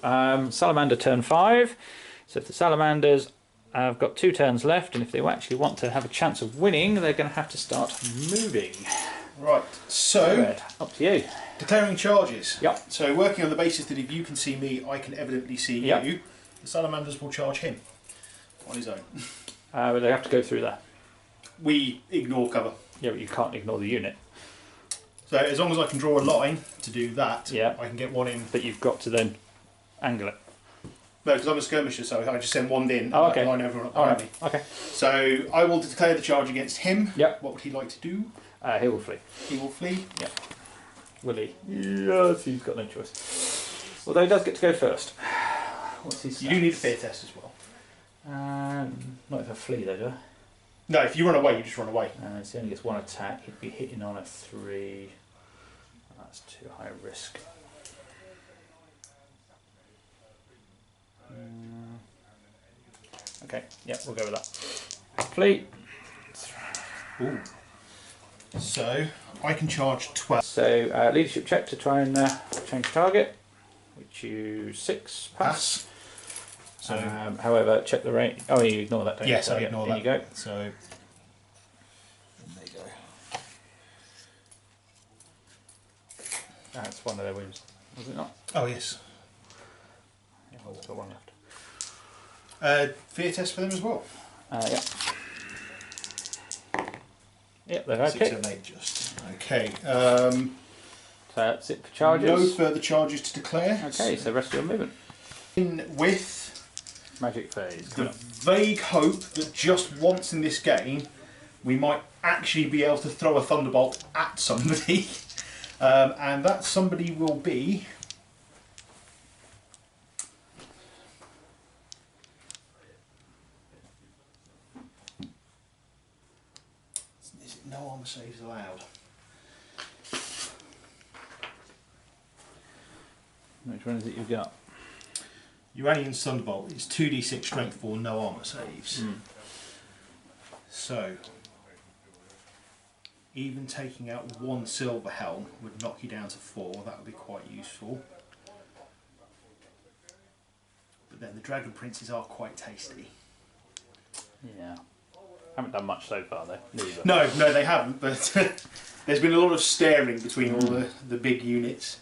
Salamander turn 5. So if the Salamanders have got 2 turns left, and if they actually want to have a chance of winning, they're going to have to start moving. Right, so Red, up to you. declaring charges. Yep. So working on the basis that if you can see me, I can evidently see Yep. you, the salamanders will charge him on his own. But they have to go through that. We ignore cover. Yeah, but you can't ignore the unit. So as long as I can draw a line to do that, Yeah. I can get 1 in. But you've got to then angle it. No, because I'm a skirmisher, so I just send 1 in and Oh, okay. line everyone up All behind right. me. Okay. So I will declare the charge against him. Yep. What would he like to do? He will flee. He will flee. Yeah. Will he? Yes, he's got no choice. Although he does get to go first. What's his You do need a fear test as well. not if I flee though, do I? No, if you run away, you just run away. So he only gets 1 attack. He'd be hitting on a 3. That's too high risk. Okay, yeah, we'll go with that. Flee. Ooh. So I can charge 12. So leadership check to try and change target, which you 6 pass. So however, check the rate. Oh, you ignore that, don't you? yes, So, I yeah, ignore in that. you go. So there you go. That's 1 of their wounds, was it not? Oh yes. Yeah, I've got 1 left. Fear test for them as well. Yeah. Yep, they're 6, okay. 7, 8 just. Okay. So that's it for charges. No further charges to declare. Okay, so rest of your movement. In with Magic phase. the vague hope that just once in this game we might actually be able to throw a thunderbolt at somebody, and that somebody will be. Is it no armor saves allowed? Which one is it you've got? Uranian's Thunderbolt is 2d6 strength for no armor saves. So, even taking out 1 silver helm would knock you down to 4. That would be quite useful. But then the Dragon Princes are quite tasty. Yeah. Haven't done much so far though. Neither. No, they haven't. But there's been a lot of staring between all the big units.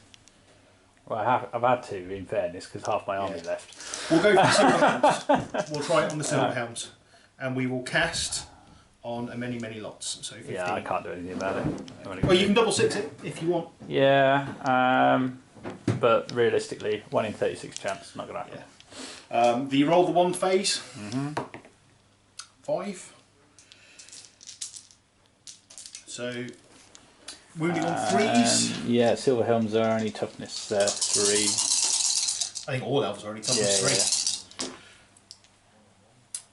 Well, I've had to, in fairness, because half my army left. We'll go for the silver helms. We'll try it on the silver helms, and we will cast on a many lots. So 15. Yeah, I can't do anything about it. Well, you can double 6 it if you want. Yeah. but realistically, 1 in 36 chance, not going to happen. Yeah. The roll the 1 phase. 5. So, wounding on 3s. Yeah, silver helms are only toughness 3. I think all elves are only toughness 3. Yeah.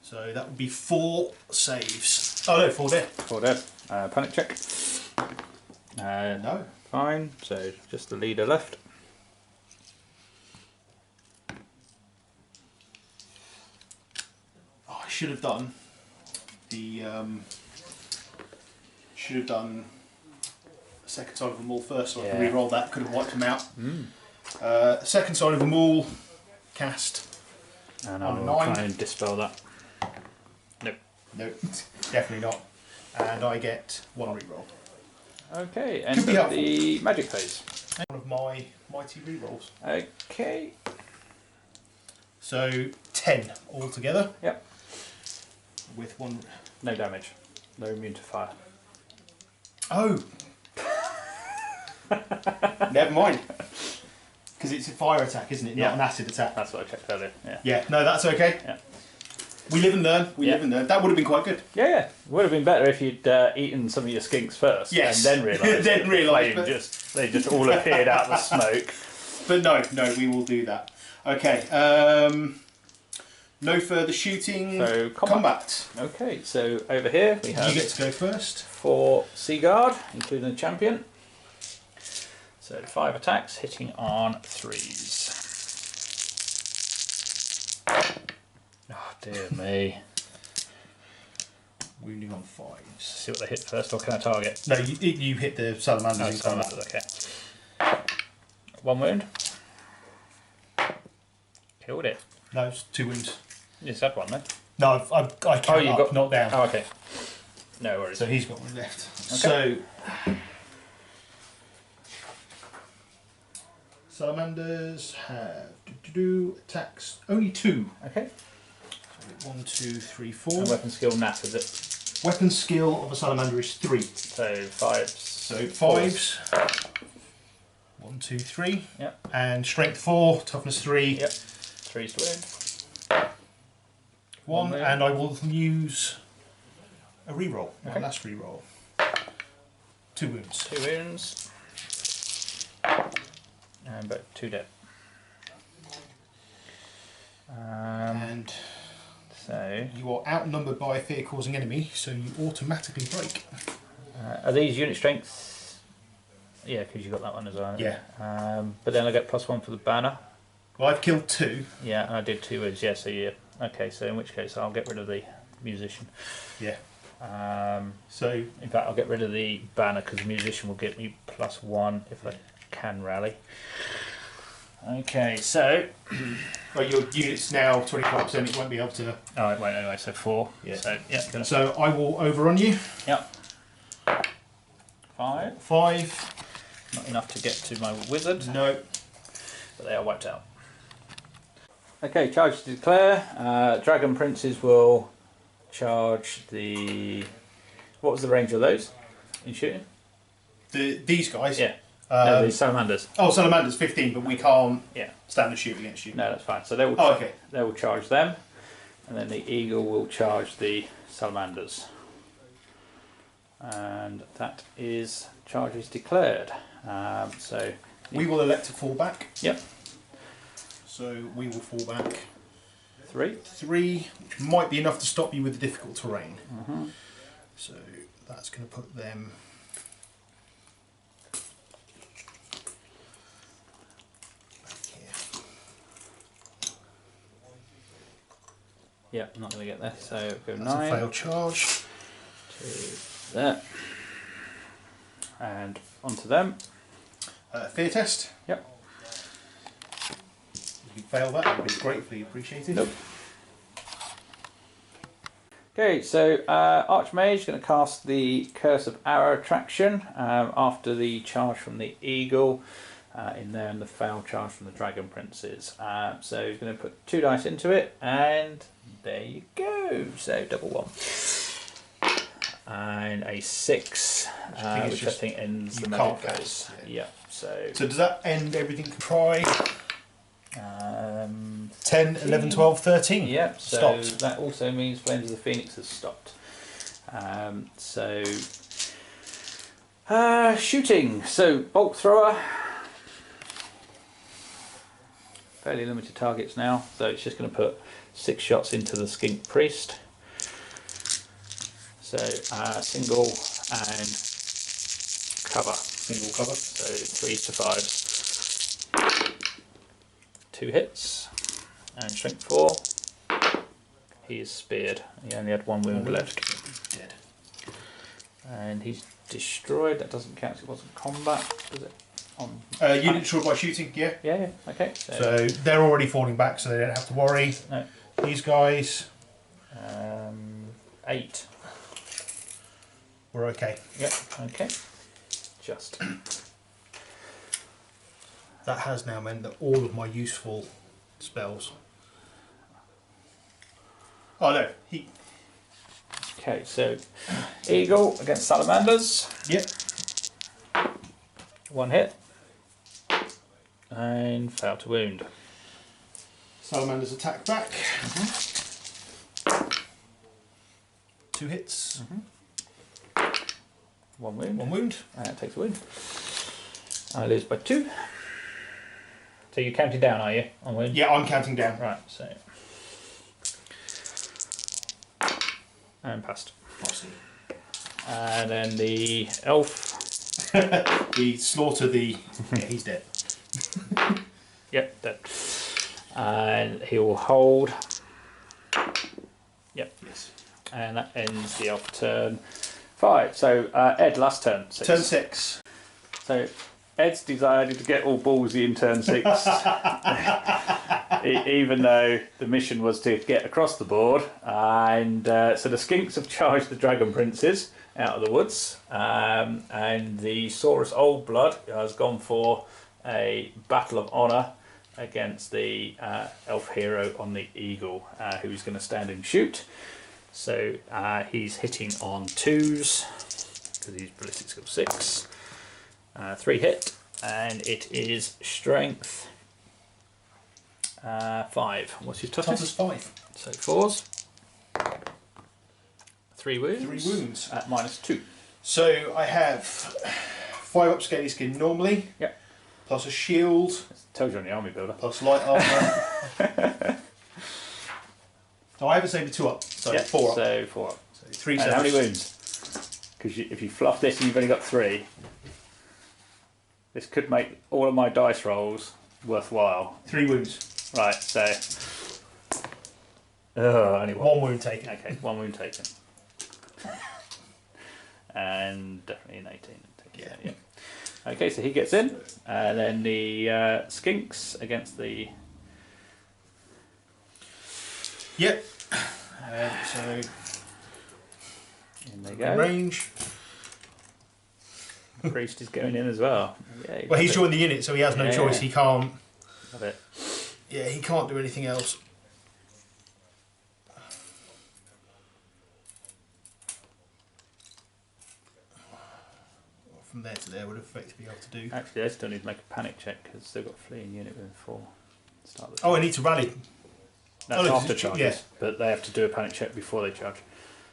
So that would be 4 saves. Oh no, 4 dead. 4 dead. Panic check. No. Fine, so just the leader left. Oh, I should have done the second side of the maul first, so I can re-roll that. Could have wiped them out. Second side of the maul, cast. And I'll try and dispel that. Nope. Nope, definitely not. And I get 1 re-roll. Okay, and the magic phase. One of my mighty re-rolls. Okay. So 10 altogether. Yep. With 1. No damage. No immune to fire. Oh. Never mind. Because it's a fire attack, isn't it? Not an acid attack. That's what I checked earlier. Yeah. Yeah. No, that's okay. Yeah. We live and learn. We live and learn. That would have been quite good. Yeah. It would have been better if you'd eaten some of your skinks first. Yes. And then realised. They just all appeared out of the smoke. But no, we will do that. Okay. No further shooting. So combat. Okay, so over here we have. You get to go first. 4 Sea Guard, including the champion. So 5 attacks, hitting on 3s. Oh dear me. Wounding on 5s. See what they hit first, or can I target? No, you hit the salamanders in combat. Okay. 1 wound. Killed it. No, it's 2 wounds. You just had 1 then? No, I count up, not down. Oh, okay. No worries. So he's got 1 left. Okay. So salamanders have attacks only 2. Okay. So 1, 2, 3, 4. And weapon skill nat, is it? Weapon skill of a salamander is 3. So 5s. So 5s. 1, 2, 3. Yep. And strength 4, toughness 3. Yep. 3s to wound. 1, and I will use a reroll. Okay. My last reroll. 2 wounds. 2 wounds. And but 2 dead. And so you are outnumbered by a fear-causing enemy, so you automatically break. are these unit strengths? Yeah, because you got that one as well. Yeah. But then I get +1 for the banner. Well, I've killed 2. Yeah, and I did 2 wounds. Yeah, so yeah. Okay, so in which case I'll get rid of the musician. Yeah. So in fact I'll get rid of the banner because the musician will get me +1 if I can rally. Okay, so Well, your unit's now 25%, it won't be able to. oh it won't anyway, so 4. Yeah. So yeah, gonna... So I will overrun you. Yep. 5. 5. Not enough to get to my wizard. No. But they are wiped out. Okay, charge to declare. Dragon Princes will charge the... What was the range of those in shooting? These guys? Yeah. No, the Salamanders. Oh, Salamander's 15, but we can't Yeah. stand and shoot against you. No, that's fine. So they will, okay. They will charge them. And then the Eagle will charge the Salamanders. And that is charges declared. So we will elect to fall back. Yep. So we will fall back 3, which might be enough to stop you with the difficult terrain. So that's going to put them back here. Yeah, I'm not going to get there. So go That's 9 a failed charge. to there, and onto them. Fear test. Yep. If you fail that, it would be gratefully appreciated. Nope. Okay, so Archmage is going to cast the Curse of Arrow Attraction after the charge from the Eagle in there and the failed charge from the Dragon Princes. So he's going to put 2 dice into it, and there you go. So double 1. and a 6, which I think ends the magic phase. Yeah. So does that end everything? Try 10, 11, 12, 13. Yeah. So stopped. that also means Flames of the Phoenix has stopped. Shooting. So bolt thrower. Fairly limited targets now, so it's just going to put 6 shots into the skink priest. So single and cover. Single cover. So 3s to 5s. 2 hits and strength 4. He is speared. He only had 1 wound left. Dead. And he's destroyed. That doesn't count. It wasn't combat, does it? Unit destroyed by shooting. Yeah. Yeah. Okay. So they're already falling back, so they don't have to worry. No. These guys. 8. We're okay. Yep. Okay. Just. That has now meant that all of my useful spells. Oh no, he. Okay, so eagle against salamanders. Yep. 1 hit. And fail to wound. Salamanders attack back. 2 hits. 1 wound. 1 wound. And it takes a wound. I lose by 2. So you're counting down, are you, on wound? Yeah, I'm counting down. Right, so. And passed. And then the elf. We slaughter the. Yeah, he's dead. Yep, dead. And he will hold. Yep. Yes. And that ends the elf turn 5. So Ed, last turn 6. Turn 6. So Ed's decided to get all ballsy in turn 6, even though the mission was to get across the board. And so the skinks have charged the dragon princes out of the woods, and the Saurus Old Blood has gone for a battle of honour against the elf hero on the eagle, who's going to stand and shoot. So he's hitting on 2s because he's ballistic skill 6. 3 hit, and it is strength 5. What's his toughness? 5. So 4s. 3 wounds. 3 wounds. At -2. So I have 5 up scaly skin normally. Yep. Plus a shield. Tells you on the army builder. Plus light armor. So I have a saber 2 up. So Yep, 4 up. So 4 up. So 3 And how many sabers. wounds? Because if you fluff this and you've only got 3, this could make all of my dice rolls worthwhile. 3 wounds. Right, so. Only 1. 1 wound taken. Okay, 1 wound taken. And definitely an 18. Yeah. Okay, so he gets in. And then the skinks against the. Yep. So In they go. range. Priest is going in as well. Yeah, Well, he's joined the unit, so he has no choice. He can't. Love it. Yeah, he can't do anything else. From there to there would effectively be able to do. Actually, I still need to make a panic check because they've got a fleeing unit within 4. Start the Oh, I need to rally. That's no, after charges, yeah. but they have to do a panic check before they charge.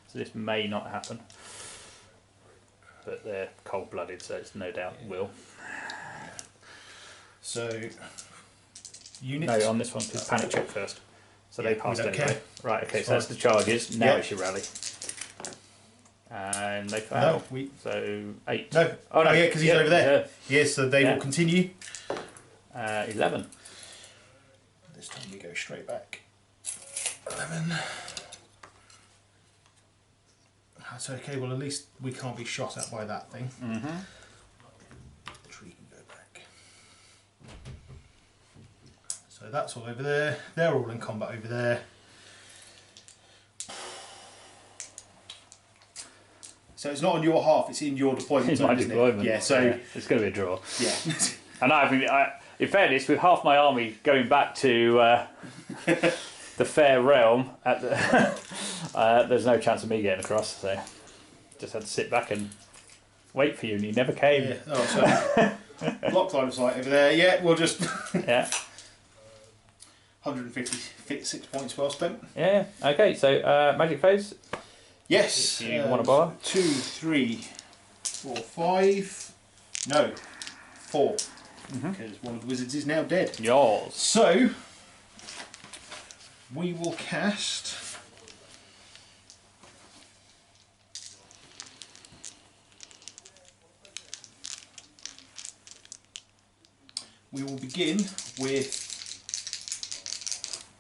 So this may not happen. But they're cold-blooded, so it's no doubt will. So, unit. No, on this one, because panic check first. So Yeah, they passed we don't anyway. care. Right, okay, It's so that's fine. the charges. Now Yeah. it's your rally. And they fail. No, we. So 8. No. Oh, no. Yeah, because he's over there. Yes, so they will continue. 11. This time we go straight back. 11. That's okay, well at least we can't be shot at by that thing. Mm-hmm. The tree can go back. So that's all over there. They're all in combat over there. So it's not on your half, it's in your deployment It's zone, my isn't deployment. it? Yeah, so it's going to be a draw. yeah. And in fairness, with half my army going back to the fair realm, at the, there's no chance of me getting across. So Just had to sit back and wait for you, and you never came. Yeah. Oh, so block line of sight over there. Yeah, we'll just. Yeah. 156 points well spent. Yeah. Okay. So magic phase. Yes. If you want to bother. 2, 3, 4, 5. No, 4. Because one of the wizards is now dead. Yours. So we will cast. We will begin with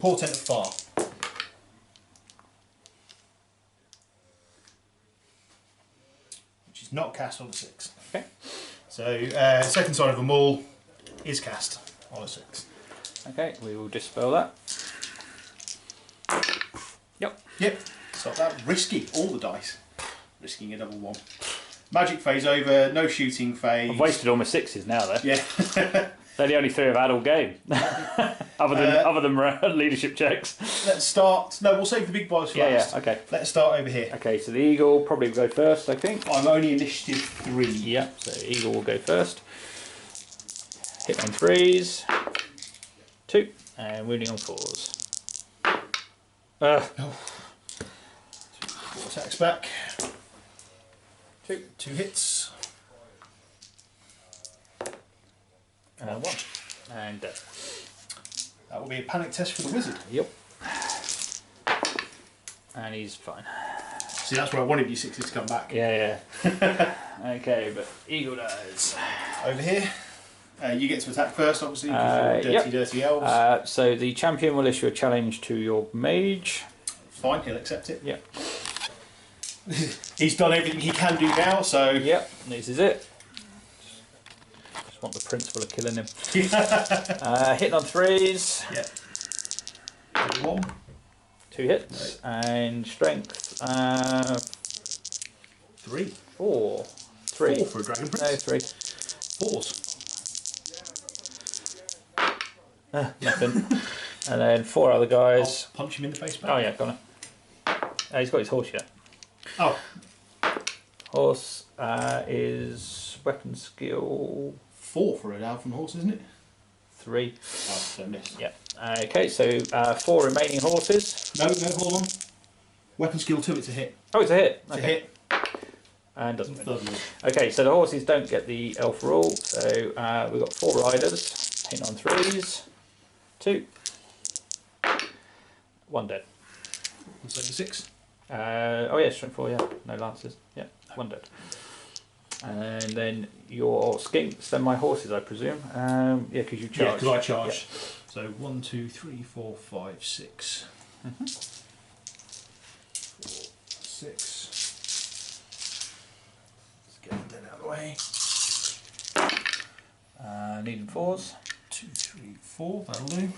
Portent of Far. Which is not cast on a 6. Okay. So second side of them all is cast on a 6. Okay, we will dispel that. Yep. Yep. So that risky, all the dice. Risking a double 1. Magic phase over, no shooting phase. I've wasted all my 6s now though. Yeah. They're the only 3 I've had all game. other than leadership checks. Let's start. No, we'll save the big boys for last. Yeah, okay. Let's start over here. Okay, so the eagle probably will go first, I think. I'm only initiative 3. Yeah, so eagle will go first. Hit on 3s. 2. And wounding on 4s. 4 attacks back. 2 hits. And 1. And dead. That will be a panic test for the wizard. Yep. And he's fine. See, that's where I wanted you 6s to come back. Yeah. Okay, but eagle dies. Over here, you get to attack first, obviously, because you're dirty elves. So the champion will issue a challenge to your mage. Fine, he'll accept it. Yeah. He's done everything he can do now, so. Yep, this is it. Just want the principle of killing him. Hitting on 3s. Yeah. 1. 2 hits. Right. And strength. 3. 4. 3. 4 for a dragon prince. No, 3. 4s. Nothing. And then 4 other guys. I'll punch him in the face back. Oh yeah, got it. He's got his horse yet. Oh. Horse is weapon skill 4 for an elfin horse, isn't it? 3. Oh, so miss. Yeah. Okay, so 4 remaining horses. No, hold on. Weapon skill 2, it's a hit. Oh, it's a hit. It's Okay. a hit. And doesn't win. Okay, so the horses don't get the elf rule. So we've got 4 riders. Hitting on 3s. 2. 1 dead. So 6. Oh yeah, strength 4, yeah. No lances. Yeah, 1 dead. And then your skinks, then my horses, I presume. Yeah, because you charge. Yeah, because I charge. Yeah. So 1, 2, 3, 4, 5, 6. 4, 6. Let's get them out of the way. Needing 4s. 2, 3, 4. That'll do.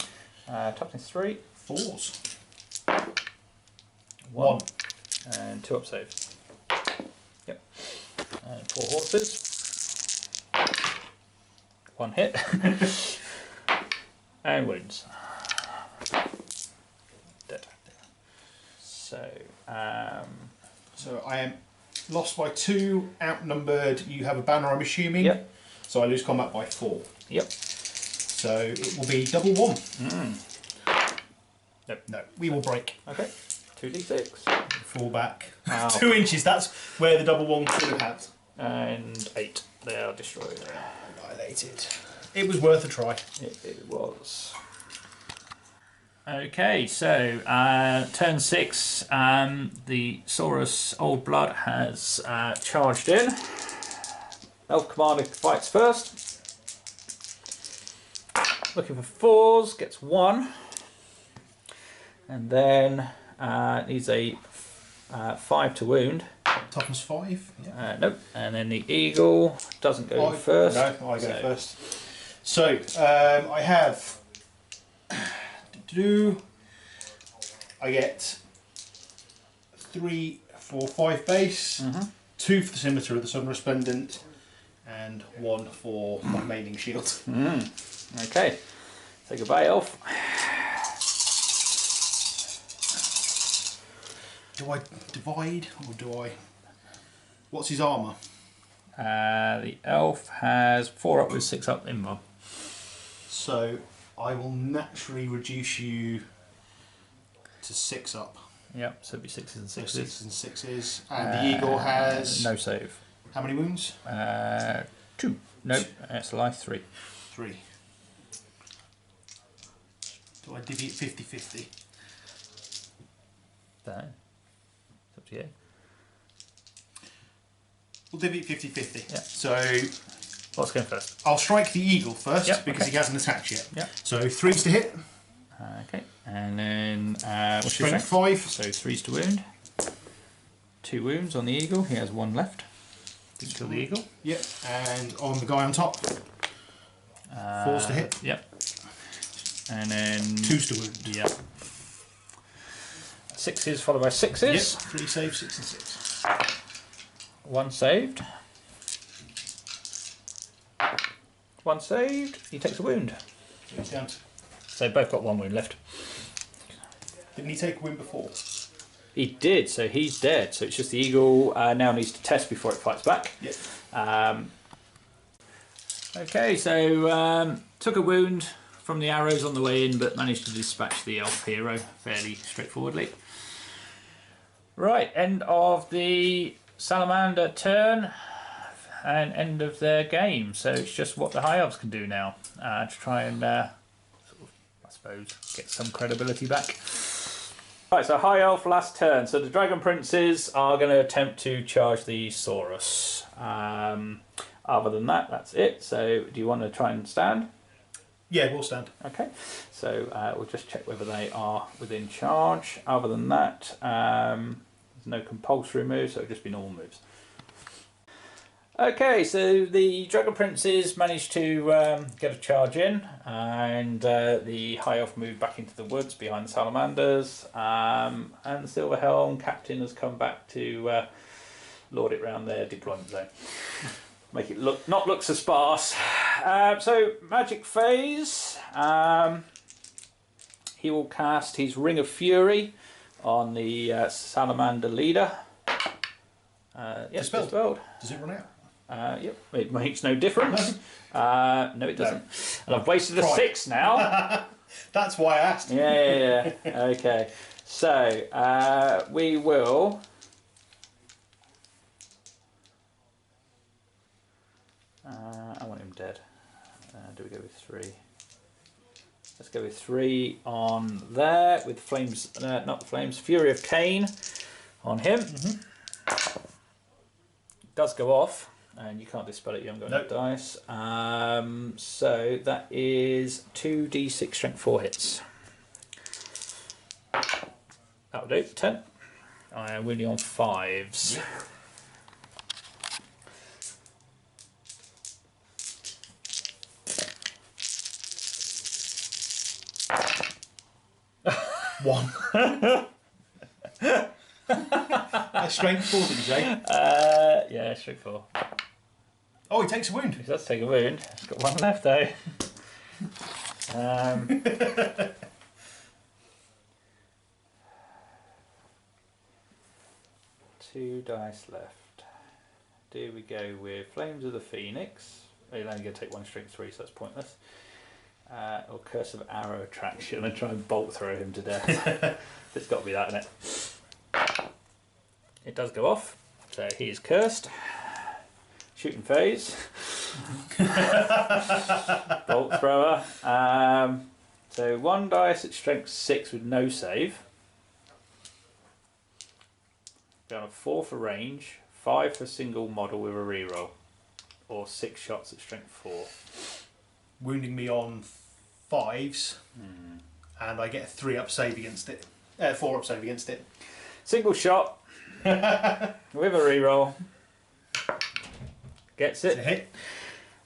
Toughness 3. 4s. 1. And 2 up saves. Yep. And 4 horses. 1 hit. And wounds. Dead. So I am lost by 2, outnumbered. You have a banner, I'm assuming. Yep. So I lose combat by 4. Yep. So it will be double 1. Nope. No, we will break. Okay. 2d6. Fall back. Ow. 2 inches, that's where the double 1 could have had. And 8. They are destroyed. Annihilated. It was worth a try. It was. Okay, so turn 6, the Saurus Old Blood has charged in. Elf Commander fights first. Looking for 4s, gets 1. And then needs a 5 to wound. Toughness 5. Yeah. Nope. And then the Eagle doesn't go first. No, I go first. So I have. I get 3, 4, 5 base, 2 for the Scimitar of the Sun Resplendent, and 1 for my Maiming Shield. Okay. Say goodbye, Elf. Do I divide or do I? What's his armour? The elf has 4 up with 6 up in one. So I will naturally reduce you to 6 up. Yep, so it'd be 6s and 6s. 6s and 6s. And the eagle has... No save. How many wounds? 2. No, that's a lie, 3. 3. Do I divvy it 50-50? It's up to you. We'll divvy it 50-50. Yeah. So What's going first? I'll strike the eagle first, Yep, because okay. he hasn't attacked yet. Yep. So 3s to hit. Okay, and then what's your Strength strength? 5. So 3s to wound. 2 wounds on the eagle. He has 1 left. Didn't kill the eagle. Yep. And on the guy on top. 4s to hit. Yep. And then 2s to wound. Yep. 6s followed by 6s. Yep. 3 saves, 6 and 6. 1 saved. 1 saved. He takes a wound. So he's down to... So both got 1 wound left. Didn't he take a win before? He did, so he's dead. So it's just the eagle now needs to test before it fights back. Yep. Okay, so took a wound from the arrows on the way in, but managed to dispatch the elf hero fairly straightforwardly. Right, end of the salamander turn and end of their game. So it's just what the high elves can do now to try and, sort of, I suppose, get some credibility back. Right, so high elf last turn. So the dragon princes are going to attempt to charge the Saurus. Other than that, that's it. So do you want to try and stand? Yeah, we'll stand. Okay, so we'll just check whether they are within charge. Other than that, there's no compulsory moves, so it'll just be normal moves. Okay, so the Dragon Princes managed to get a charge in, and the High Elf moved back into the woods behind the Salamanders, and the Silver Helm Captain has come back to lord it round their deployment zone. Make it not look so sparse. So magic phase. He will cast his Ring of Fury on the Salamander leader. Yes, dispelled. Does it run out? Yep, it makes no difference. No, it doesn't. And I've wasted a 6 now. That's why I asked. Yeah. Okay, so we will. I want him dead. Do we go with 3? Let's go with 3 on there with flames. Not the flames. Fury of Cain on him. It does go off, and you can't dispel it. You haven't got enough dice. So that is 2d6 strength 4 hits. That'll do. 10. I am really on 5s. One. That's strength 4, did you say? Yeah, strength 4. Oh, he takes a wound. He does take a wound. He's got 1 left though. 2 dice left. Do we go with Flames of the Phoenix? He's only going to take 1 strength 3, so that's pointless. Or Curse of Arrow Attraction and try and bolt throw him to death. It's got to be that, isn't it? It does go off, so he is cursed. Shooting phase. Bolt thrower. So 1 dice at strength 6 with no save. Go on a 4 for range, 5 for single model with a reroll, or 6 shots at strength 4. Wounding me on 5s, and I get a 3 up save against it. 4 up save against it. Single shot with a reroll. Gets it. It's a hit.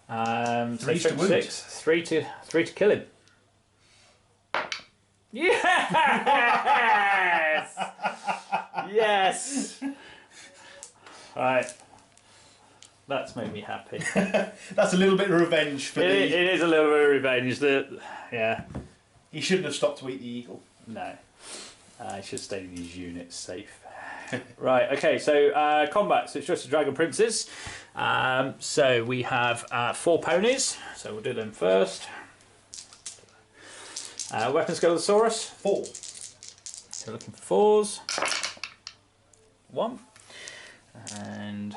So 3 to wound. 6, 3 to kill him. Yes! Yes! Right. That's made me happy. That's a little bit of revenge for It is a little bit of revenge. Yeah. He shouldn't have stopped to eat the eagle. No. He should have stayed in his unit safe. Right, okay, so combat, so it's just the Dragon Princes. So we have 4 ponies, so we'll do them first. Weapon skill of the Saurus. 4. So we're looking for 4s. 1. And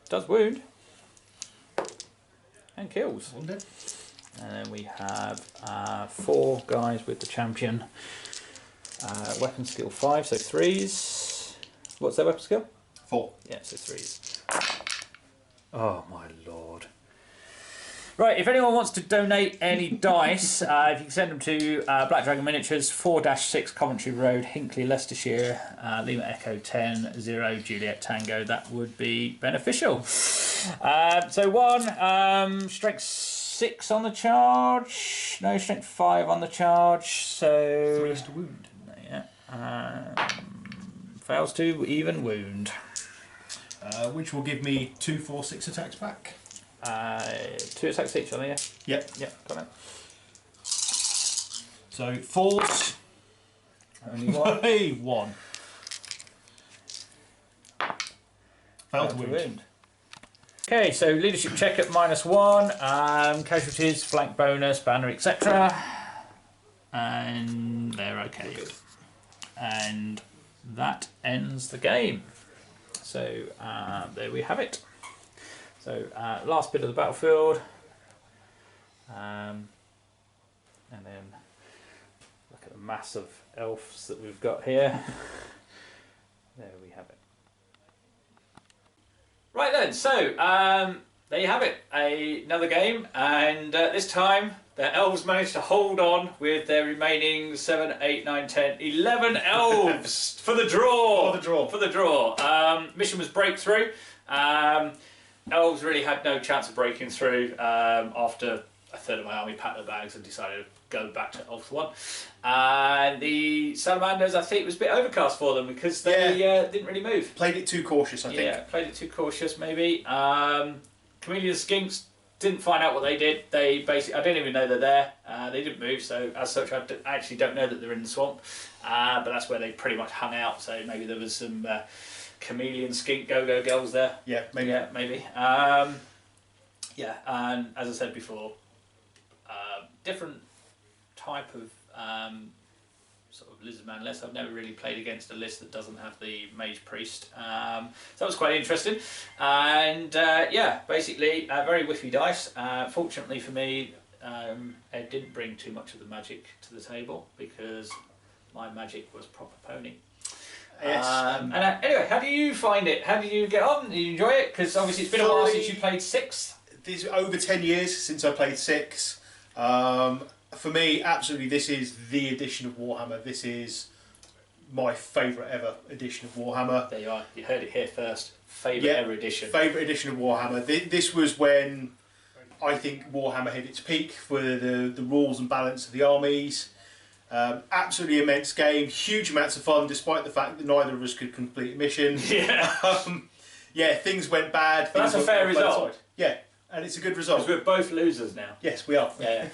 does wound. And kills. And then we have 4 guys with the champion. Weapon skill 5, so 3s. What's their weapon skill? 4. Yeah, so 3s. Oh my lord. Right, if anyone wants to donate any dice, if you can send them to Black Dragon Miniatures, 4-6 Coventry Road, Hinckley, Leicestershire, Lima Echo 10, 0, Juliet Tango, that would be beneficial. So 1, strength 6 on the charge, no, strength 5 on the charge, so... 3 to wound. Yeah. Fails to even wound. Which will give me 2, 4, 6 attacks back. 2 attacks each, are they? Yeah. Yep. Yep. Got it. So 4s. Only 1. Hey, 1. Failed to wound. Okay, so leadership check at -1. Casualties, flank bonus, banner, etc. And they're okay. And that ends the game. So there we have it. So last bit of the battlefield, and then look at the mass of elves that we've got here. There we have it. Right then, so there you have it, another game, and this time the elves managed to hold on with their remaining 7, 8, 9, 10, 11 elves for the draw. For the draw. Mission was breakthrough. Elves really had no chance of breaking through after a third of my army packed their bags and decided to go back to Elf 1. And the Salamanders, I think it was a bit overcast for them because they didn't really move. Played it too cautious, I think. Yeah, played it too cautious maybe. Chameleon Skinks didn't find out what they did. They basically, I didn't even know they're there. They didn't move, so as such I actually don't know that they're in the swamp. But that's where they pretty much hung out, so maybe there was some... Chameleon Skink Go-Go girls there. Yeah, maybe. Yeah, maybe. Yeah, and as I said before, different type of sort of Lizardman list. I've never really played against a list that doesn't have the Mage Priest. So that was quite interesting. And yeah, basically very whiffy dice. Fortunately for me, Ed didn't bring too much of the magic to the table because my magic was proper pony. Yes. Anyway, how do you find it? How do you get on? Do you enjoy it? Because obviously it's been a while since you played 6. This over 10 years since I played 6. For me, absolutely, this is the edition of Warhammer. This is my favourite ever edition of Warhammer. There you are. You heard it here first. Favourite ever edition. Favourite edition of Warhammer. This was when I think Warhammer hit its peak for the rules and balance of the armies. Absolutely immense game, huge amounts of fun despite the fact that neither of us could complete a mission. Yeah. Yeah, things went bad. But that's a fair result. Yeah, and it's a good result. Because we're both losers now. Yes, we are. Yeah.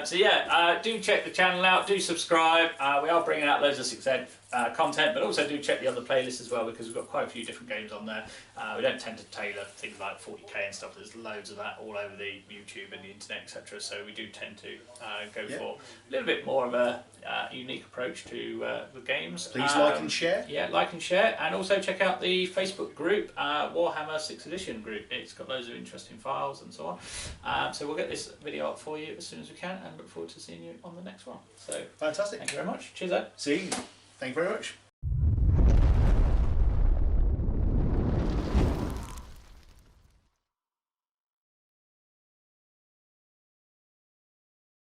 So yeah, do check the channel out, do subscribe. We are bringing out loads of 6th Ed content, but also do check the other playlists as well because we've got quite a few different games on there. We don't tend to tailor things like 40k and stuff. There's loads of that all over the YouTube and the internet, etc. So we do tend to go for a little bit more of a unique approach to the games. Please like and share. Yeah, like and share, and also check out the Facebook group, Warhammer 6th Edition group. It's got loads of interesting files and so on. So we'll get this video up for you as soon as we can, and look forward to seeing you on the next one. So fantastic. Thank you very much. Cheers, Ed. See you. Thank you very much.